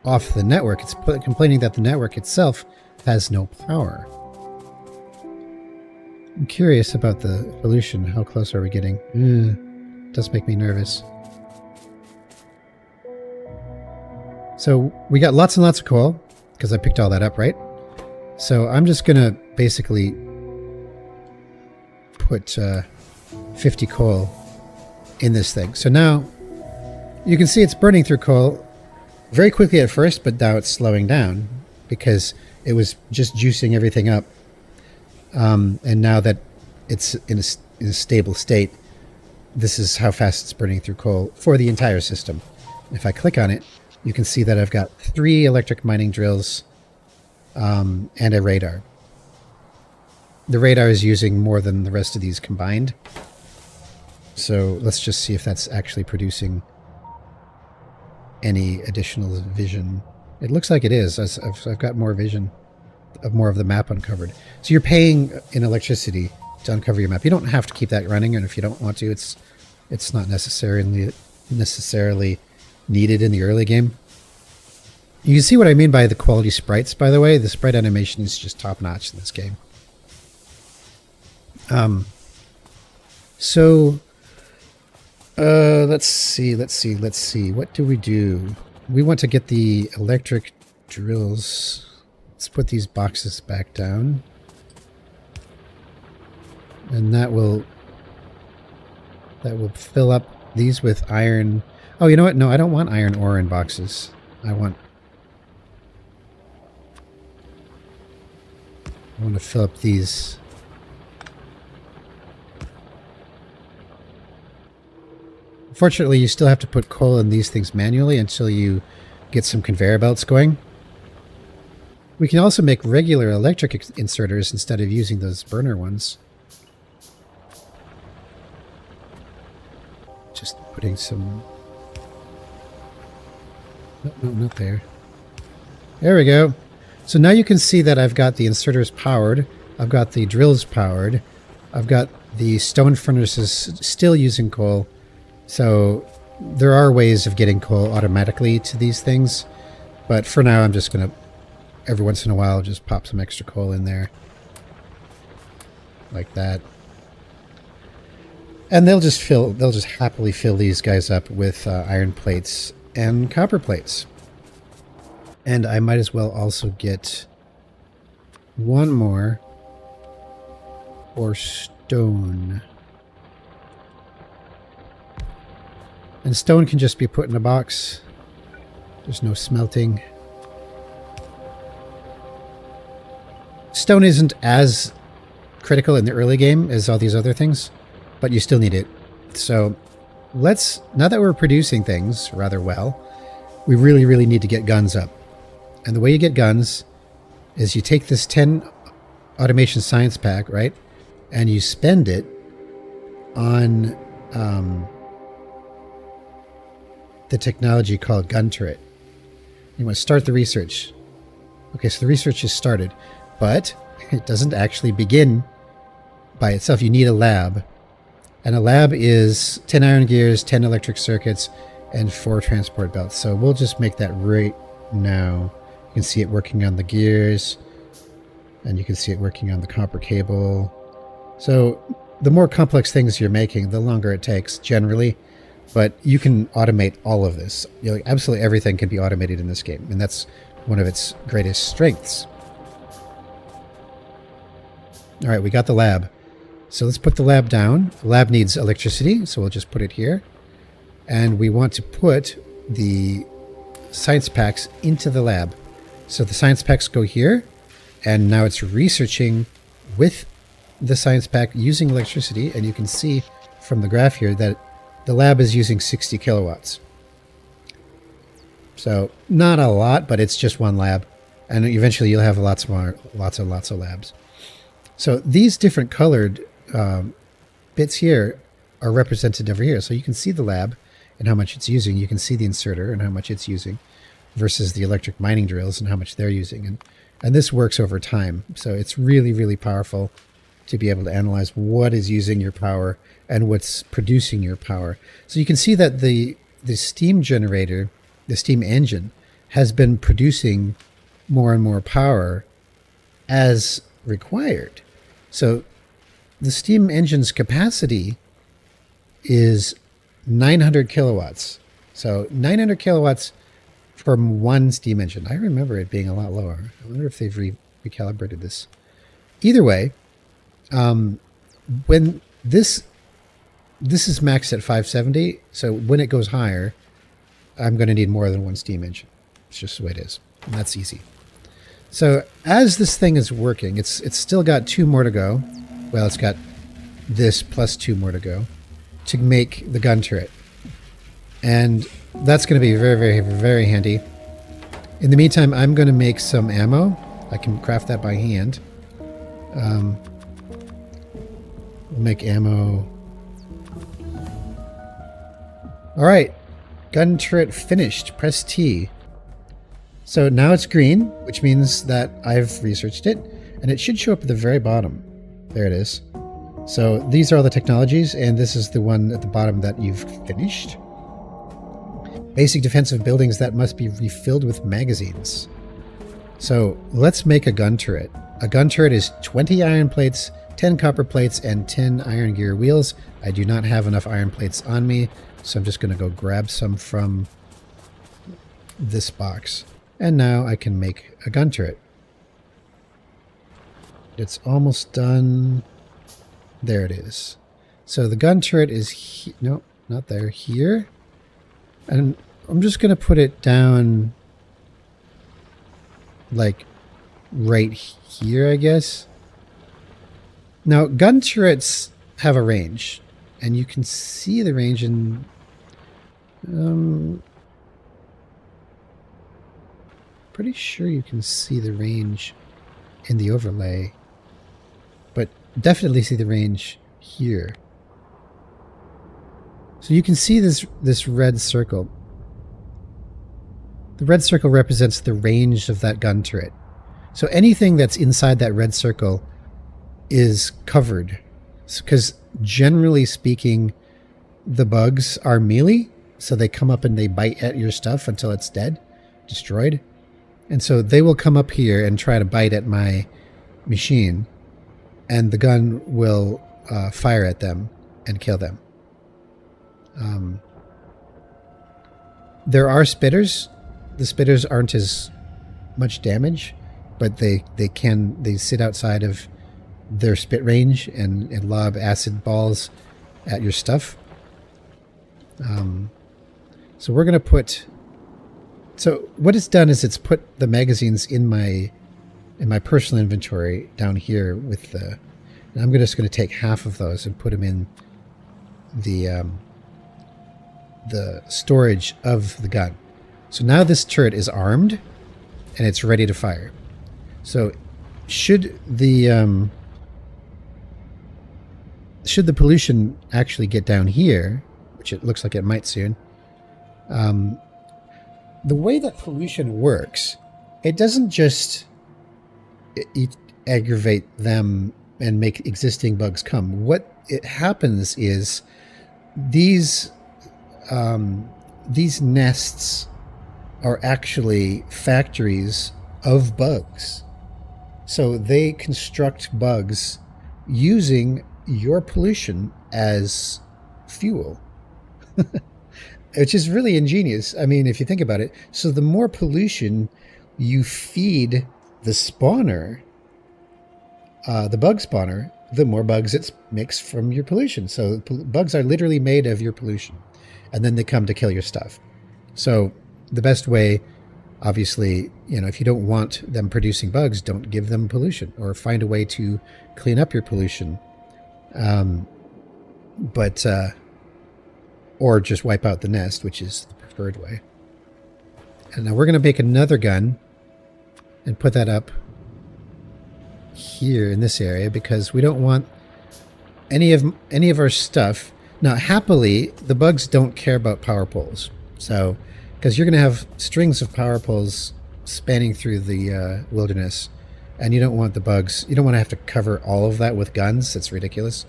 off the network, it's complaining that the network itself has no power. I'm curious about the pollution. How close are we getting? Does make me nervous. So we got lots and lots of coal, because I picked all that up, right? So I'm just going to basically put 50 coal in this thing. So now you can see it's burning through coal very quickly at first, but now it's slowing down because it was just juicing everything up. And now that it's in a stable state, this is how fast it's burning through coal for the entire system. If I click on it, you can see that I've got 3 electric mining drills and a radar. The radar is using more than the rest of these combined. So let's just see if that's actually producing any additional vision. It looks like it is. I've got more vision, of more of the map uncovered. So you're paying in electricity to uncover your map. You don't have to keep that running, and if you don't want to, it's not necessarily needed in the early game. You can see what I mean by the quality sprites, by the way. The sprite animation is just top-notch in this game. Let's see. What do we do? We want to get the electric drills. Let's put these boxes back down. And that will fill up these with iron. Oh, you know what? No, I don't want iron ore in boxes. I want to fill up these. Fortunately, you still have to put coal in these things manually until you get some conveyor belts going. We can also make regular electric inserters instead of using those burner ones. Just putting some... No, not there. There we go. So now you can see that I've got the inserters powered. I've got the drills powered. I've got the stone furnaces still using coal. So there are ways of getting coal automatically to these things. But for now, I'm just going to, every once in a while, just pop some extra coal in there. like that. And they'll just happily fill these guys up with iron plates and copper plates. And I might as well also get one more for stone. And stone can just be put in a box. There's no smelting. Stone isn't as critical in the early game as all these other things, but you still need it. So now that we're producing things rather well, we really, really need to get guns up. And the way you get guns is you take this 10 automation science pack, right? And you spend it on the technology called gun turret. You want to start the research. Okay, so the research is started, but it doesn't actually begin by itself. You need a lab. And a lab is 10 iron gears, 10 electric circuits, and 4 transport belts. So we'll just make that right now. You can see it working on the gears, and you can see it working on the copper cable. So the more complex things you're making, the longer it takes generally, but you can automate all of this. Absolutely everything can be automated in this game, and that's one of its greatest strengths. All right, we got the lab. So let's put the lab down. The lab needs electricity, so we'll just put it here. And we want to put the science packs into the lab. So the science packs go here, and now it's researching with the science pack using electricity, and you can see from the graph here that the lab is using 60 kilowatts. So not a lot, but it's just one lab, and eventually you'll have lots of labs. So these different colored bits here are represented over here. So you can see the lab and how much it's using. You can see the inserter and how much it's using versus the electric mining drills and how much they're using. And this works over time. So it's really, really powerful to be able to analyze what is using your power and what's producing your power. So you can see that the steam generator, the steam engine, has been producing more and more power as required. So the steam engine's capacity is 900 kilowatts. So 900 kilowatts from one steam engine. I remember it being a lot lower. I wonder if they've recalibrated this. Either way, when this is maxed at 570, so when it goes higher, I'm going to need more than one steam engine. It's just the way it is. And that's easy. So as this thing is working, it's still got 2 more to go. Well, it's got this plus 2 more to go to make the gun turret. And that's going to be very, very, very handy. In the meantime, I'm going to make some ammo. I can craft that by hand. We'll make ammo. All right. Gun turret finished. Press T. So now it's green, which means that I've researched it, and it should show up at the very bottom. There it is. So these are all the technologies, and this is the one at the bottom that you've finished. Basic defensive buildings that must be refilled with magazines. So let's make a gun turret. A gun turret is 20 iron plates, 10 copper plates, and 10 iron gear wheels. I do not have enough iron plates on me, so I'm just going to go grab some from this box. And now I can make a gun turret. It's almost done. There it is. So the gun turret is no, not there. Here. And I'm just going to put it down like right here, I guess. Now, gun turrets have a range, and you can see the range in pretty sure you can see the range in the overlay, but definitely see the range here. So you can see this red circle. The red circle represents the range of that gun turret. So anything that's inside that red circle is covered, because generally speaking, the bugs are melee, so they come up and they bite at your stuff until it's dead, destroyed. And so they will come up here and try to bite at my machine. and the gun will fire at them and kill them. There are spitters. The spitters aren't as much damage, but they sit outside of their spit range and lob acid balls at your stuff. So we're gonna put. So what it's done is it's put the magazines in my personal inventory down here with the. And I'm just going to take half of those and put them in the storage of the gun. So now this turret is armed and it's ready to fire. So should the pollution actually get down here, which it looks like it might soon, the way that pollution works, it doesn't just aggravate them and make existing bugs come. What it happens is these nests are actually factories of bugs. So they construct bugs using your pollution as fuel, which is really ingenious. I mean, if you think about it, so the more pollution you feed the spawner, the bug spawner, the more bugs it makes from your pollution. So bugs are literally made of your pollution, and then they come to kill your stuff. So the best way, obviously, if you don't want them producing bugs, don't give them pollution, or find a way to clean up your pollution. Or just wipe out the nest, which is the preferred way. And now we're going to make another gun and put that up here in this area because we don't want any of our stuff. Now, happily, the bugs don't care about power poles. So, because you're going to have strings of power poles spanning through the wilderness, and you don't want the bugs. You don't want to have to cover all of that with guns. It's ridiculous.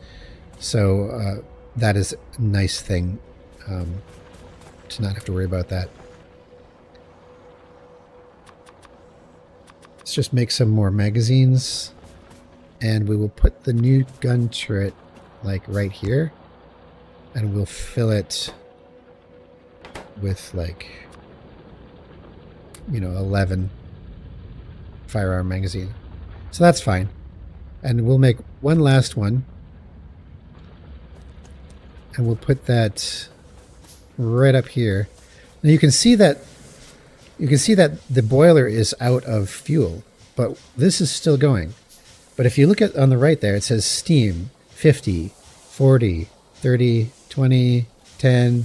So that is a nice thing to not have to worry about that. Let's just make some more magazines, and we will put the new gun turret like right here, and we'll fill it with 11 firearm magazine. So that's fine. And we'll make one last one, and we'll put that right up here. Now you can see that the boiler is out of fuel, but this is still going. But if you look at on the right there, it says steam 50, 40, 30, 20, 10,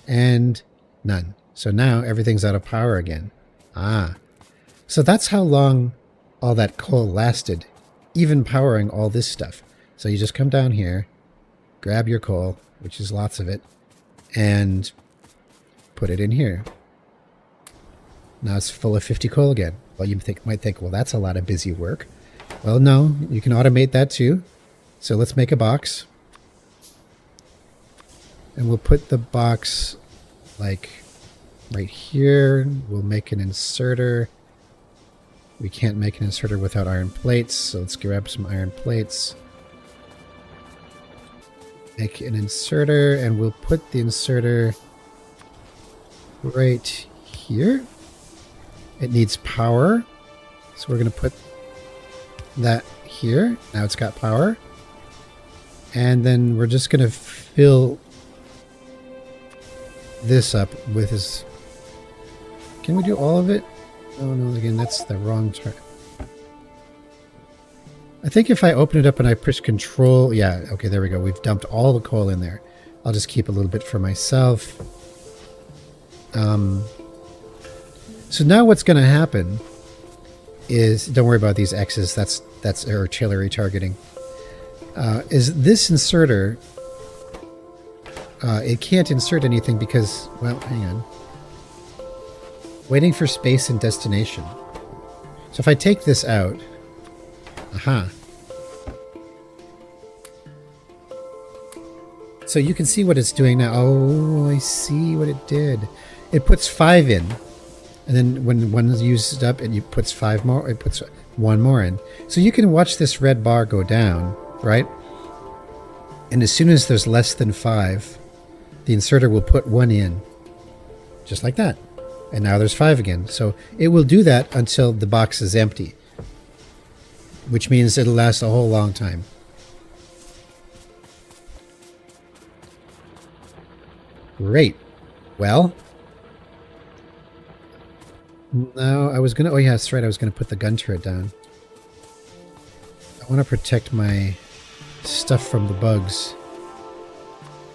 and none. So now everything's out of power again. So that's how long all that coal lasted, even powering all this stuff. So you just come down here, grab your coal, which is lots of it, and put it in here. Now it's full of 50 coal again. Well, you might think, well, that's a lot of busy work. Well, no, you can automate that too. So let's make a box. And we'll put the box like right here. We'll make an inserter. We can't make an inserter without iron plates, so let's grab some iron plates. Make an inserter, and we'll put the inserter right here. It needs power, so we're going to put that here. Now it's got power. And then we're just going to fill this up with his... Can we do all of it? Oh no, again, that's the wrong turn. I think if I open it up and I push control... Yeah, okay, there we go. We've dumped all the coal in there. I'll just keep a little bit for myself. So now what's going to happen is... Don't worry about these X's. That's artillery targeting. Is this inserter... it can't insert anything because... Well, hang on. Waiting for space and destination. So if I take this out... Aha. So you can see what it's doing now. Oh, I see what it did. It puts 5 in. And then when one is used up, it puts 5 more. It puts 1 more in. So you can watch this red bar go down, right? And as soon as there's less than 5, the inserter will put 1 in, just like that. And now there's 5 again. So it will do that until the box is empty, which means it'll last a whole long time. Great. Well, no, I was going to... Oh, yeah, that's right. I was going to put the gun turret down. I want to protect my stuff from the bugs.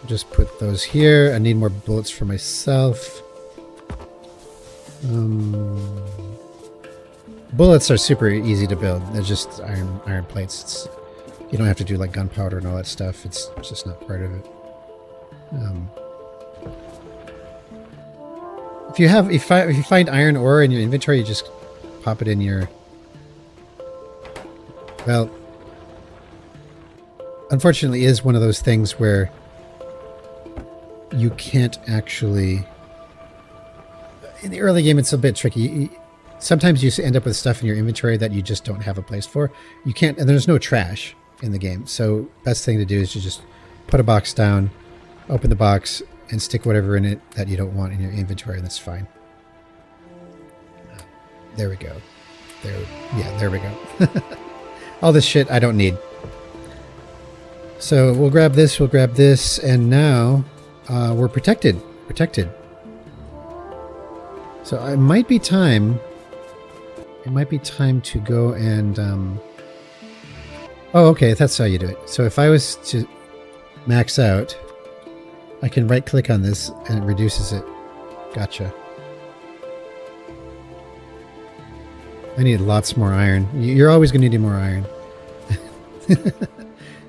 Just put those here. I need more bullets for myself. Bullets are super easy to build. They're just iron plates. You don't have to do like gunpowder and all that stuff. It's just not part of it. If you find iron ore in your inventory, you just pop it in your... Well, unfortunately, it is one of those things where you can't actually... In the early game, it's a bit tricky. Sometimes you end up with stuff in your inventory that you just don't have a place for. You can't, and there's no trash in the game. So best thing to do is to just put a box down, open the box, and stick whatever in it that you don't want in your inventory, and that's fine. There we go. There we go. All this shit I don't need. So we'll grab this, and now we're protected. So it might be time to go and... Oh, okay, that's how you do it. So if I was to max out, I can right-click on this, and it reduces it. Gotcha. I need lots more iron. You're always going to need more iron.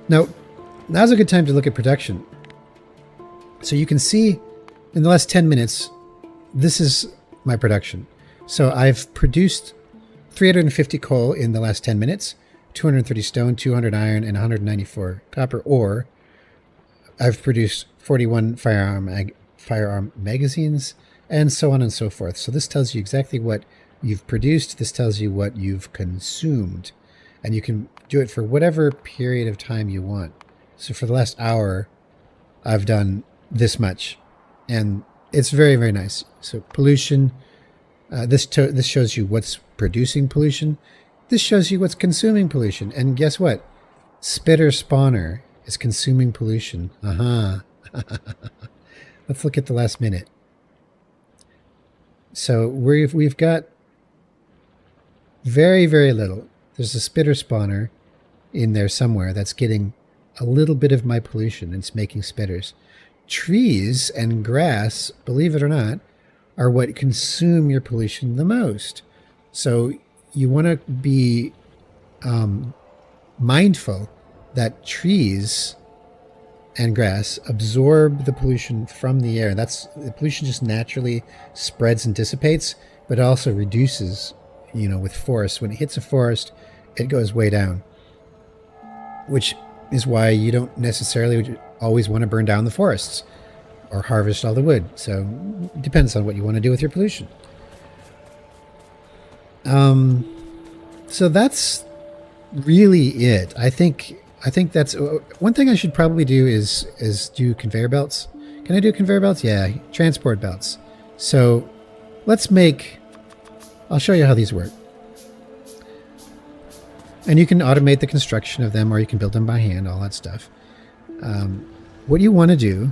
Now, now's a good time to look at production. So you can see in the last 10 minutes, this is my production. So I've produced 350 coal in the last 10 minutes, 230 stone, 200 iron, and 194 copper ore. I've produced 41 firearm magazines, and so on and so forth. So this tells you exactly what you've produced. This tells you what you've consumed. And you can do it for whatever period of time you want. So for the last hour, I've done this much. And it's very, very nice. So pollution, this shows you what's producing pollution. This shows you what's consuming pollution. And guess what? Spitter spawner is consuming pollution. Let's look at the last minute. So we've got very, very little. There's a spitter spawner in there somewhere that's getting a little bit of my pollution. It's making spitters. Trees and grass, believe it or not, are what consume your pollution the most. So you want to be mindful that trees and grass absorb the pollution from the air. The pollution just naturally spreads and dissipates, but it also reduces, with forests. When it hits a forest, it goes way down, which is why you don't necessarily always want to burn down the forests or harvest all the wood. So it depends on what you want to do with your pollution. So that's really it. I think that's one thing I should probably do is do conveyor belts. Can I do conveyor belts? Yeah, transport belts. So I'll show you how these work. And you can automate the construction of them, or you can build them by hand, all that stuff. What you want to do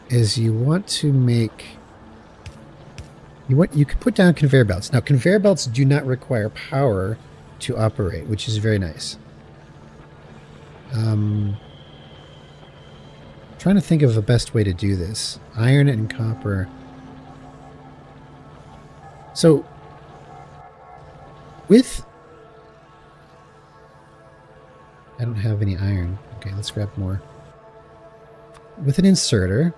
is you can put down conveyor belts. Now, conveyor belts do not require power to operate, which is very nice. Trying to think of the best way to do this. Iron and copper. So, I don't have any iron. Okay, let's grab more. With an inserter,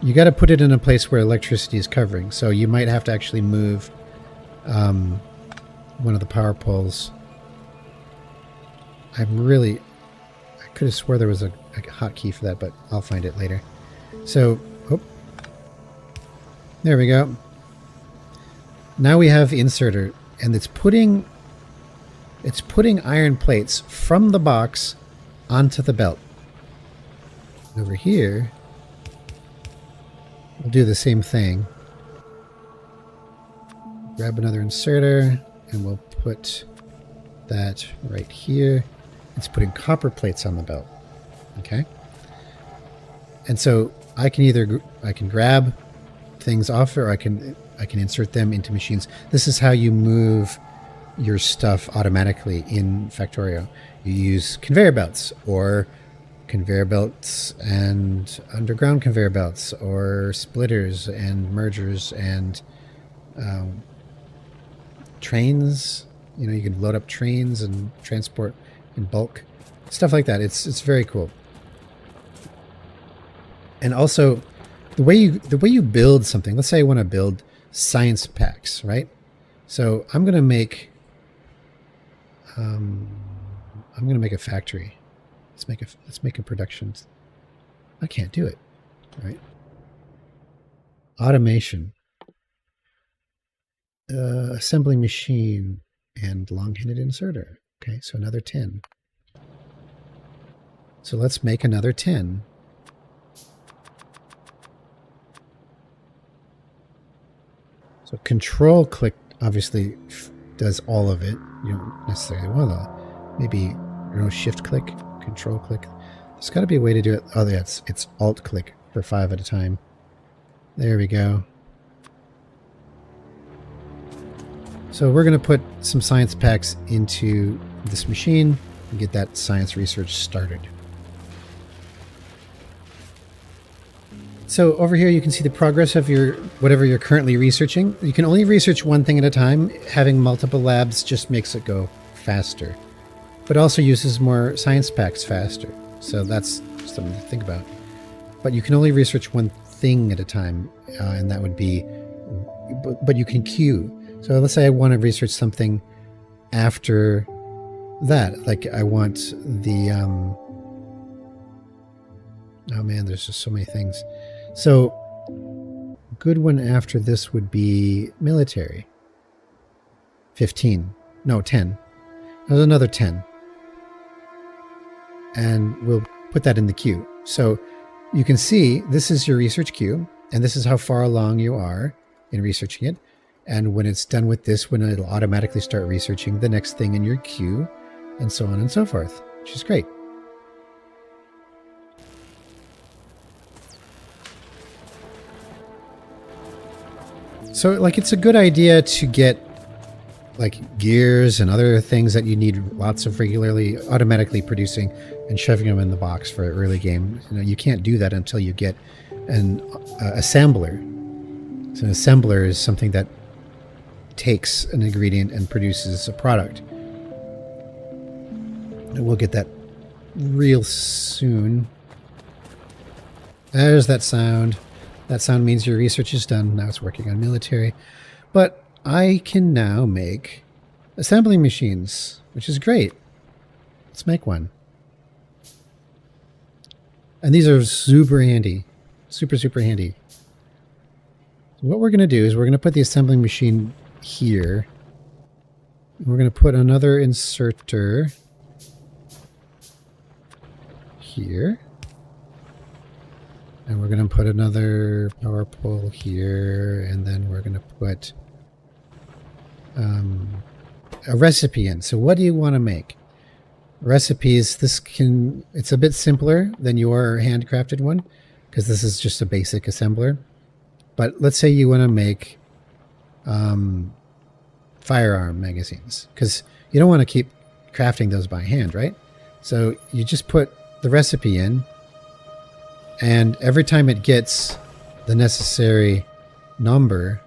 you got to put it in a place where electricity is covering. So you might have to actually move one of the power poles. I'm really could have swore there was a hotkey for that, but I'll find it later. So, oh, there we go. Now we have inserter, and it's putting iron plates from the box onto the belt. Over here, we'll do the same thing. Grab another inserter, and we'll put that right here. It's putting copper plates on the belt. Okay. And so I can grab things off, or I can insert them into machines. This is how you move your stuff automatically in Factorio. You use conveyor belts, or conveyor belts and underground conveyor belts, or splitters and mergers and trains. You know, you can load up trains and transport in bulk, stuff like that. It's very cool. And also, the way you build something. Let's say I want to build science packs, right? So I'm gonna make a factory. Let's make a production. I can't do it, right? Automation, assembling machine, and long-handed inserter. Okay, so another 10. So let's make another 10. So control click obviously does all of it. You don't necessarily want to. Maybe shift click, control click. There's got to be a way to do it. Oh, yeah, it's alt click for 5 at a time. There we go. So we're going to put some science packs into this machine and get that science research started. So over here you can see the progress of whatever you're currently researching. You can only research one thing at a time. Having multiple labs just makes it go faster, but also uses more science packs faster. So that's something to think about. But you can only research one thing at a time, and that would be, but you can queue. So let's say I want to research something after that. Like I want the, oh man, there's just so many things. So a good one after this would be military. 15. No, 10. There's another 10. And we'll put that in the queue. So you can see this is your research queue, and this is how far along you are in researching it. And when it's done with this one, it'll automatically start researching the next thing in your queue, and so on and so forth, which is great. So, like, it's a good idea to get, like, gears and other things that you need lots of regularly automatically producing and shoving them in the box for an early game. You know, you can't do that until you get an assembler. So an assembler is something that takes an ingredient and produces a product. And we'll get that real soon. There's that sound. That sound means your research is done. Now it's working on military. But I can now make assembling machines, which is great. Let's make one. And these are super handy. Super, super handy. So what we're going to do is we're going to put the assembling machine here. We're going to put another inserter here. And we're going to put another power pole here. And then we're going to put a recipe in. So what do you want to make? Recipes, it's a bit simpler than your handcrafted one, because this is just a basic assembler. But let's say you want to make firearm magazines, because you don't want to keep crafting those by hand, right? So you just put the recipe in, and every time it gets the necessary number,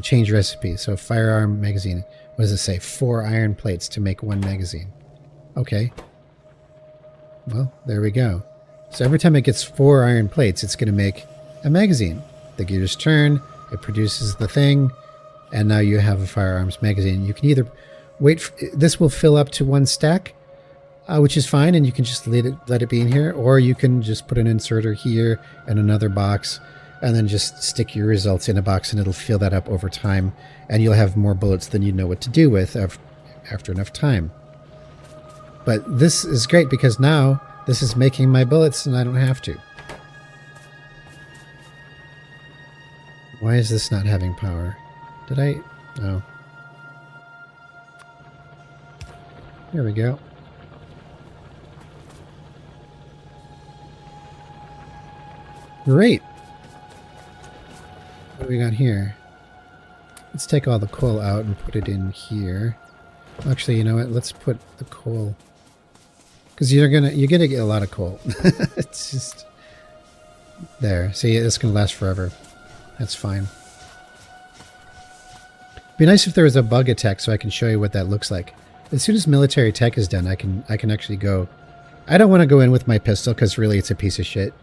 change recipe. So firearm magazine, what does it say? 4 iron plates to make 1 magazine. Okay. Well, there we go. So every time it gets 4 iron plates, it's going to make a magazine. The gears turn, it produces the thing, and now you have a firearms magazine. You can either wait, this will fill up to 1 stack, which is fine, and you can just let it be in here, or you can just put an inserter here and another box, and then just stick your results in a box, and it'll fill that up over time, and you'll have more bullets than you know what to do with after enough time. But this is great because now this is making my bullets, and I don't have to. Why is this not having power? Did I? Oh. There we go. Great. What do we got here? Let's take all the coal out and put it in here. Actually, you know what? Let's put the coal, because you're gonna get a lot of coal. It's just there. See, it's gonna last forever. That's fine. Be nice if there was a bug attack so I can show you what that looks like. As soon as military tech is done, I can actually go. I don't want to go in with my pistol because really it's a piece of shit.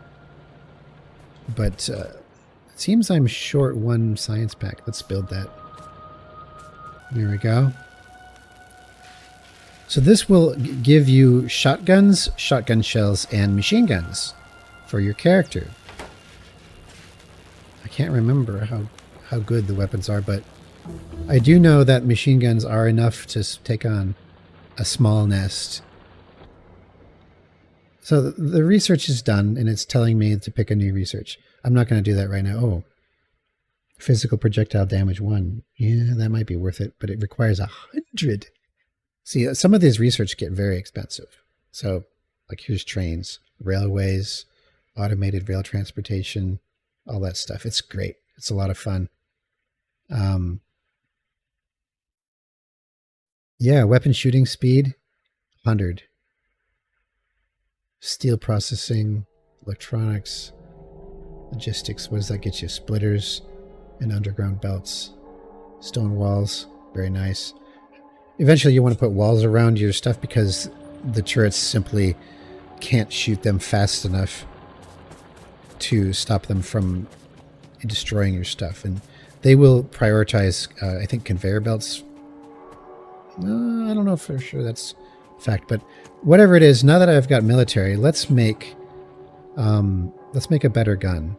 But it seems I'm short one science pack. Let's build that. There we go. So this will give you shotguns, shotgun shells, and machine guns for your character. I can't remember how good the weapons are, but I do know that machine guns are enough to take on a small nest. So the research is done, and it's telling me to pick a new research. I'm not going to do that right now. Oh, physical projectile damage 1. Yeah, that might be worth it, but it requires 100. See, some of these research get very expensive. So, like here's trains, railways, automated rail transportation, all that stuff. It's great. It's a lot of fun. Yeah, weapon shooting speed, 100. Steel processing, electronics, logistics. What does that get you? Splitters and underground belts. Stone walls, very nice. Eventually you want to put walls around your stuff because the turrets simply can't shoot them fast enough to stop them from destroying your stuff. And they will prioritize, I think, conveyor belts. I don't know for sure that's a fact, but whatever it is, now that I've got military, let's make a better gun.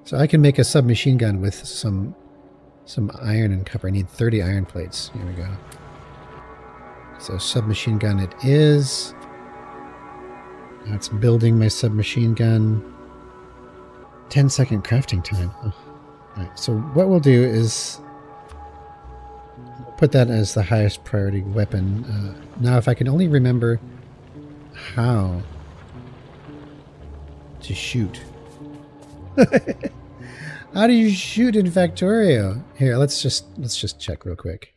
So I can make a submachine gun with some iron and copper. I need 30 iron plates. Here we go. So submachine gun it is. Now it's building my submachine gun. 10-second crafting time. Oh. All right, so what we'll do is put that as the highest priority weapon. Now, if I can only remember how to shoot. How do you shoot in Factorio? Here, let's just check real quick.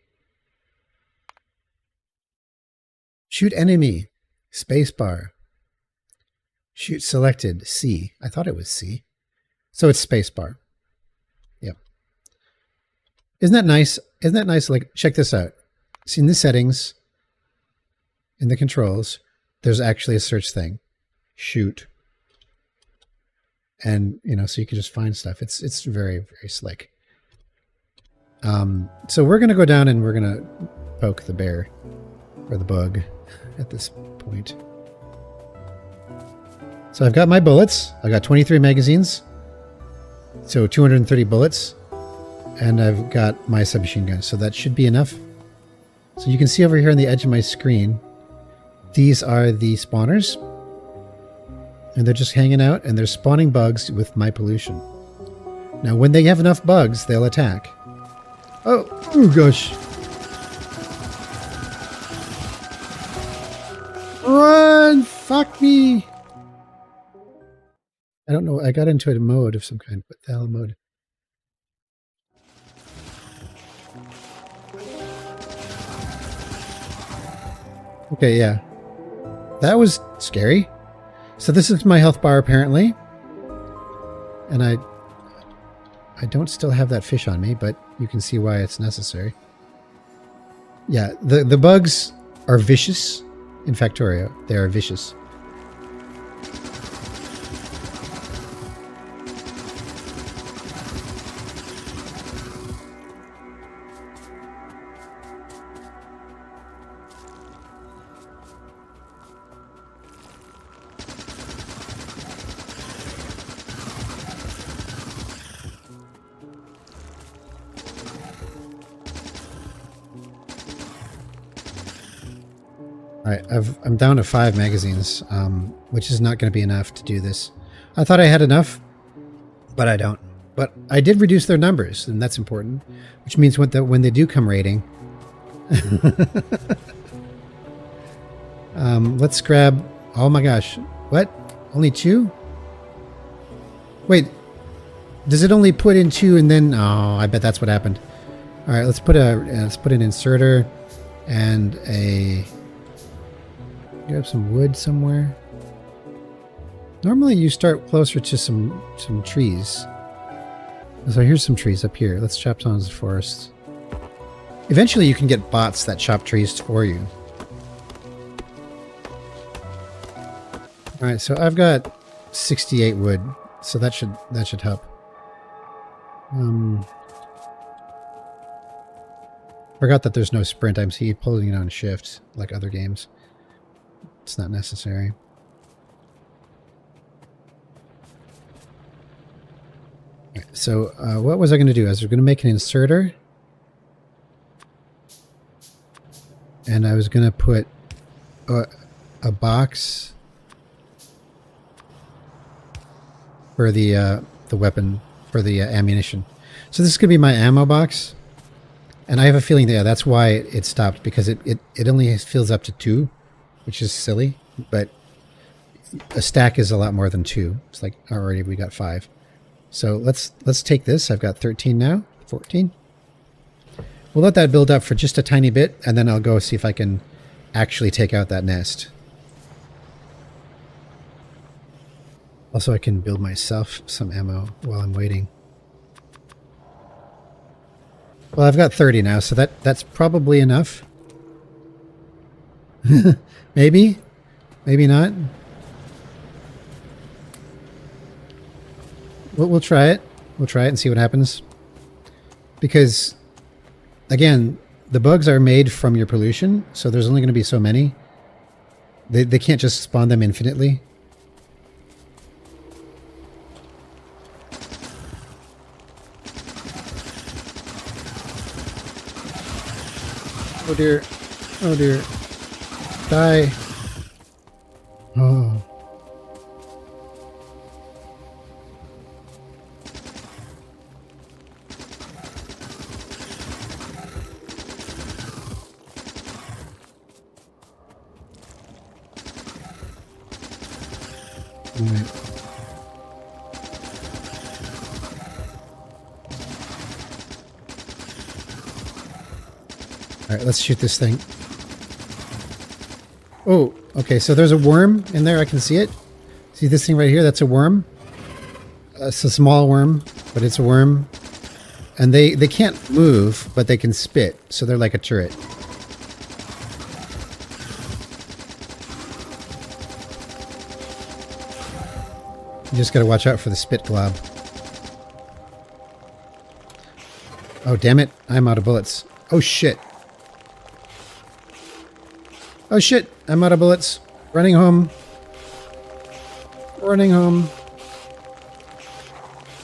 Shoot enemy, spacebar. Shoot selected, C. I thought it was C. So it's spacebar. Yep. Isn't that nice? Isn't that nice? Like, check this out. See, in the settings, in the controls, there's actually a search thing. Shoot. And, you know, so you can just find stuff. It's very, very slick. So we're going to go down and we're going to poke the bear or the bug at this point. So I've got my bullets. I got 23 magazines. So 230 bullets. And I've got my submachine gun. So that should be enough. So you can see over here on the edge of my screen, these are the spawners. And they're just hanging out and they're spawning bugs with my pollution. Now when they have enough bugs, they'll attack. Oh gosh. Run! Fuck me! I don't know. I got into a mode of some kind. What the hell mode? Okay, yeah. That was scary. So this is my health bar apparently. And I don't still have that fish on me, but you can see why it's necessary. Yeah, the bugs are vicious in Factorio. They are vicious. All right, I'm down to 5 magazines, which is not going to be enough to do this. I thought I had enough, but I don't. But I did reduce their numbers, and that's important, which means when they do come raiding, let's grab. Oh my gosh, what? Only 2? Wait, does it only put in 2 and then? Oh, I bet that's what happened. All right, let's put an inserter and a. You have some wood somewhere. Normally you start closer to some trees. So here's some trees up here. Let's chop down the forest. Eventually you can get bots that chop trees for you. All right, so I've got 68 wood, so that should help. Forgot that there's no sprint. I'm pulling it on shift like other games. It's not necessary. Right, so what was I going to do? I was going to make an inserter. And I was going to put a box for the weapon, for the ammunition. So this is going to be my ammo box. And I have a feeling that that's why it stopped, because it only fills up to 2. Which is silly, but a stack is a lot more than 2. It's like already we got 5. So let's take this. I've got 13 now, 14. We'll let that build up for just a tiny bit, and then I'll go see if I can actually take out that nest. Also, I can build myself some ammo while I'm waiting. Well, I've got 30 now, so that's probably enough. Maybe? Maybe not? We'll try it. We'll try it and see what happens. Because, again, the bugs are made from your pollution, so there's only going to be so many. They can't just spawn them infinitely. Oh dear. Oh dear. Die. Oh. All right. All right, let's shoot this thing. Oh, okay, so there's a worm in there. I can see it. See this thing right here? That's a worm. It's a small worm, but it's a worm. And they can't move, but they can spit. So they're like a turret. You just gotta watch out for the spit glob. Oh, damn it. I'm out of bullets. Oh, shit. Oh shit, I'm out of bullets. Running home. Running home.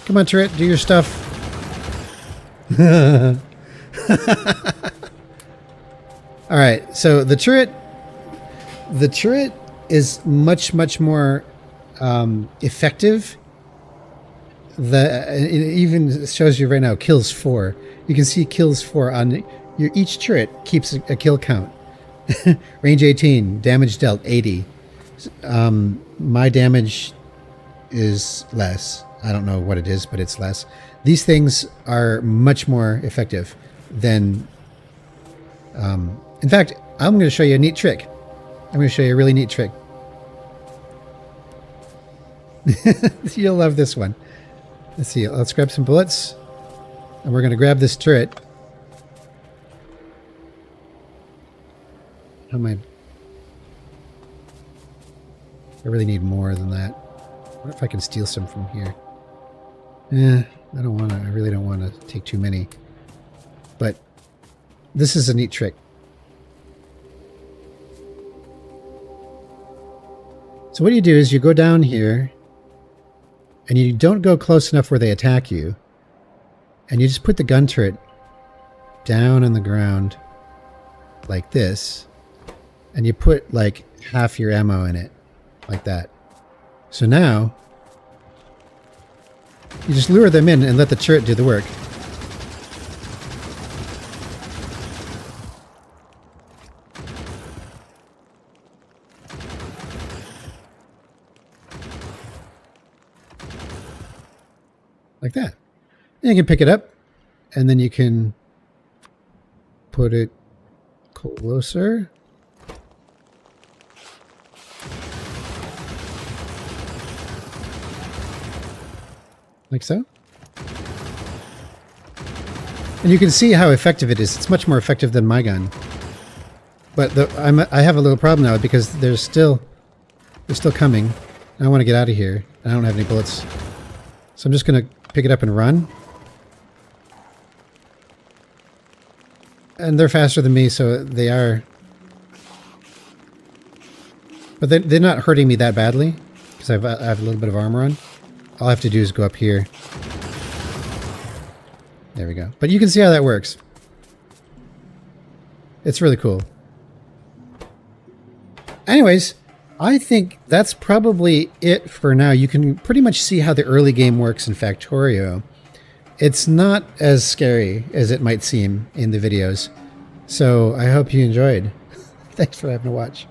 Come on, turret, do your stuff. Alright, so the turret is much more effective. It even shows you right now, kills 4. You can see kills 4 on each turret keeps a kill count. Range 18, damage dealt 80. My damage is less. I don't know what it is, but it's less. These things are much more effective than... in fact, I'm going to show you a neat trick. I'm going to show you a really neat trick. You'll love this one. Let's see. Let's grab some bullets. And we're going to grab this turret. How am I really need more than that. What if I can steal some from here? I don't want to. I really don't want to take too many. But this is a neat trick. So what you do is you go down here and you don't go close enough where they attack you. And you just put the gun turret down on the ground like this. and you put like half your ammo in it, like that. So now you just lure them in and let the turret do the work. Like that. And you can pick it up, and then you can put it closer. Like so. And you can see how effective it is. It's much more effective than my gun. But I have a little problem now because they're still coming. I want to get out of here. I don't have any bullets. So I'm just going to pick it up and run. And they're faster than me, so they are. But they're not hurting me that badly because I have a little bit of armor on. All I have to do is go up here. There we go. But you can see how that works. It's really cool. Anyways, I think that's probably it for now. You can pretty much see how the early game works in Factorio. It's not as scary as it might seem in the videos. So I hope you enjoyed. Thanks for having to watch.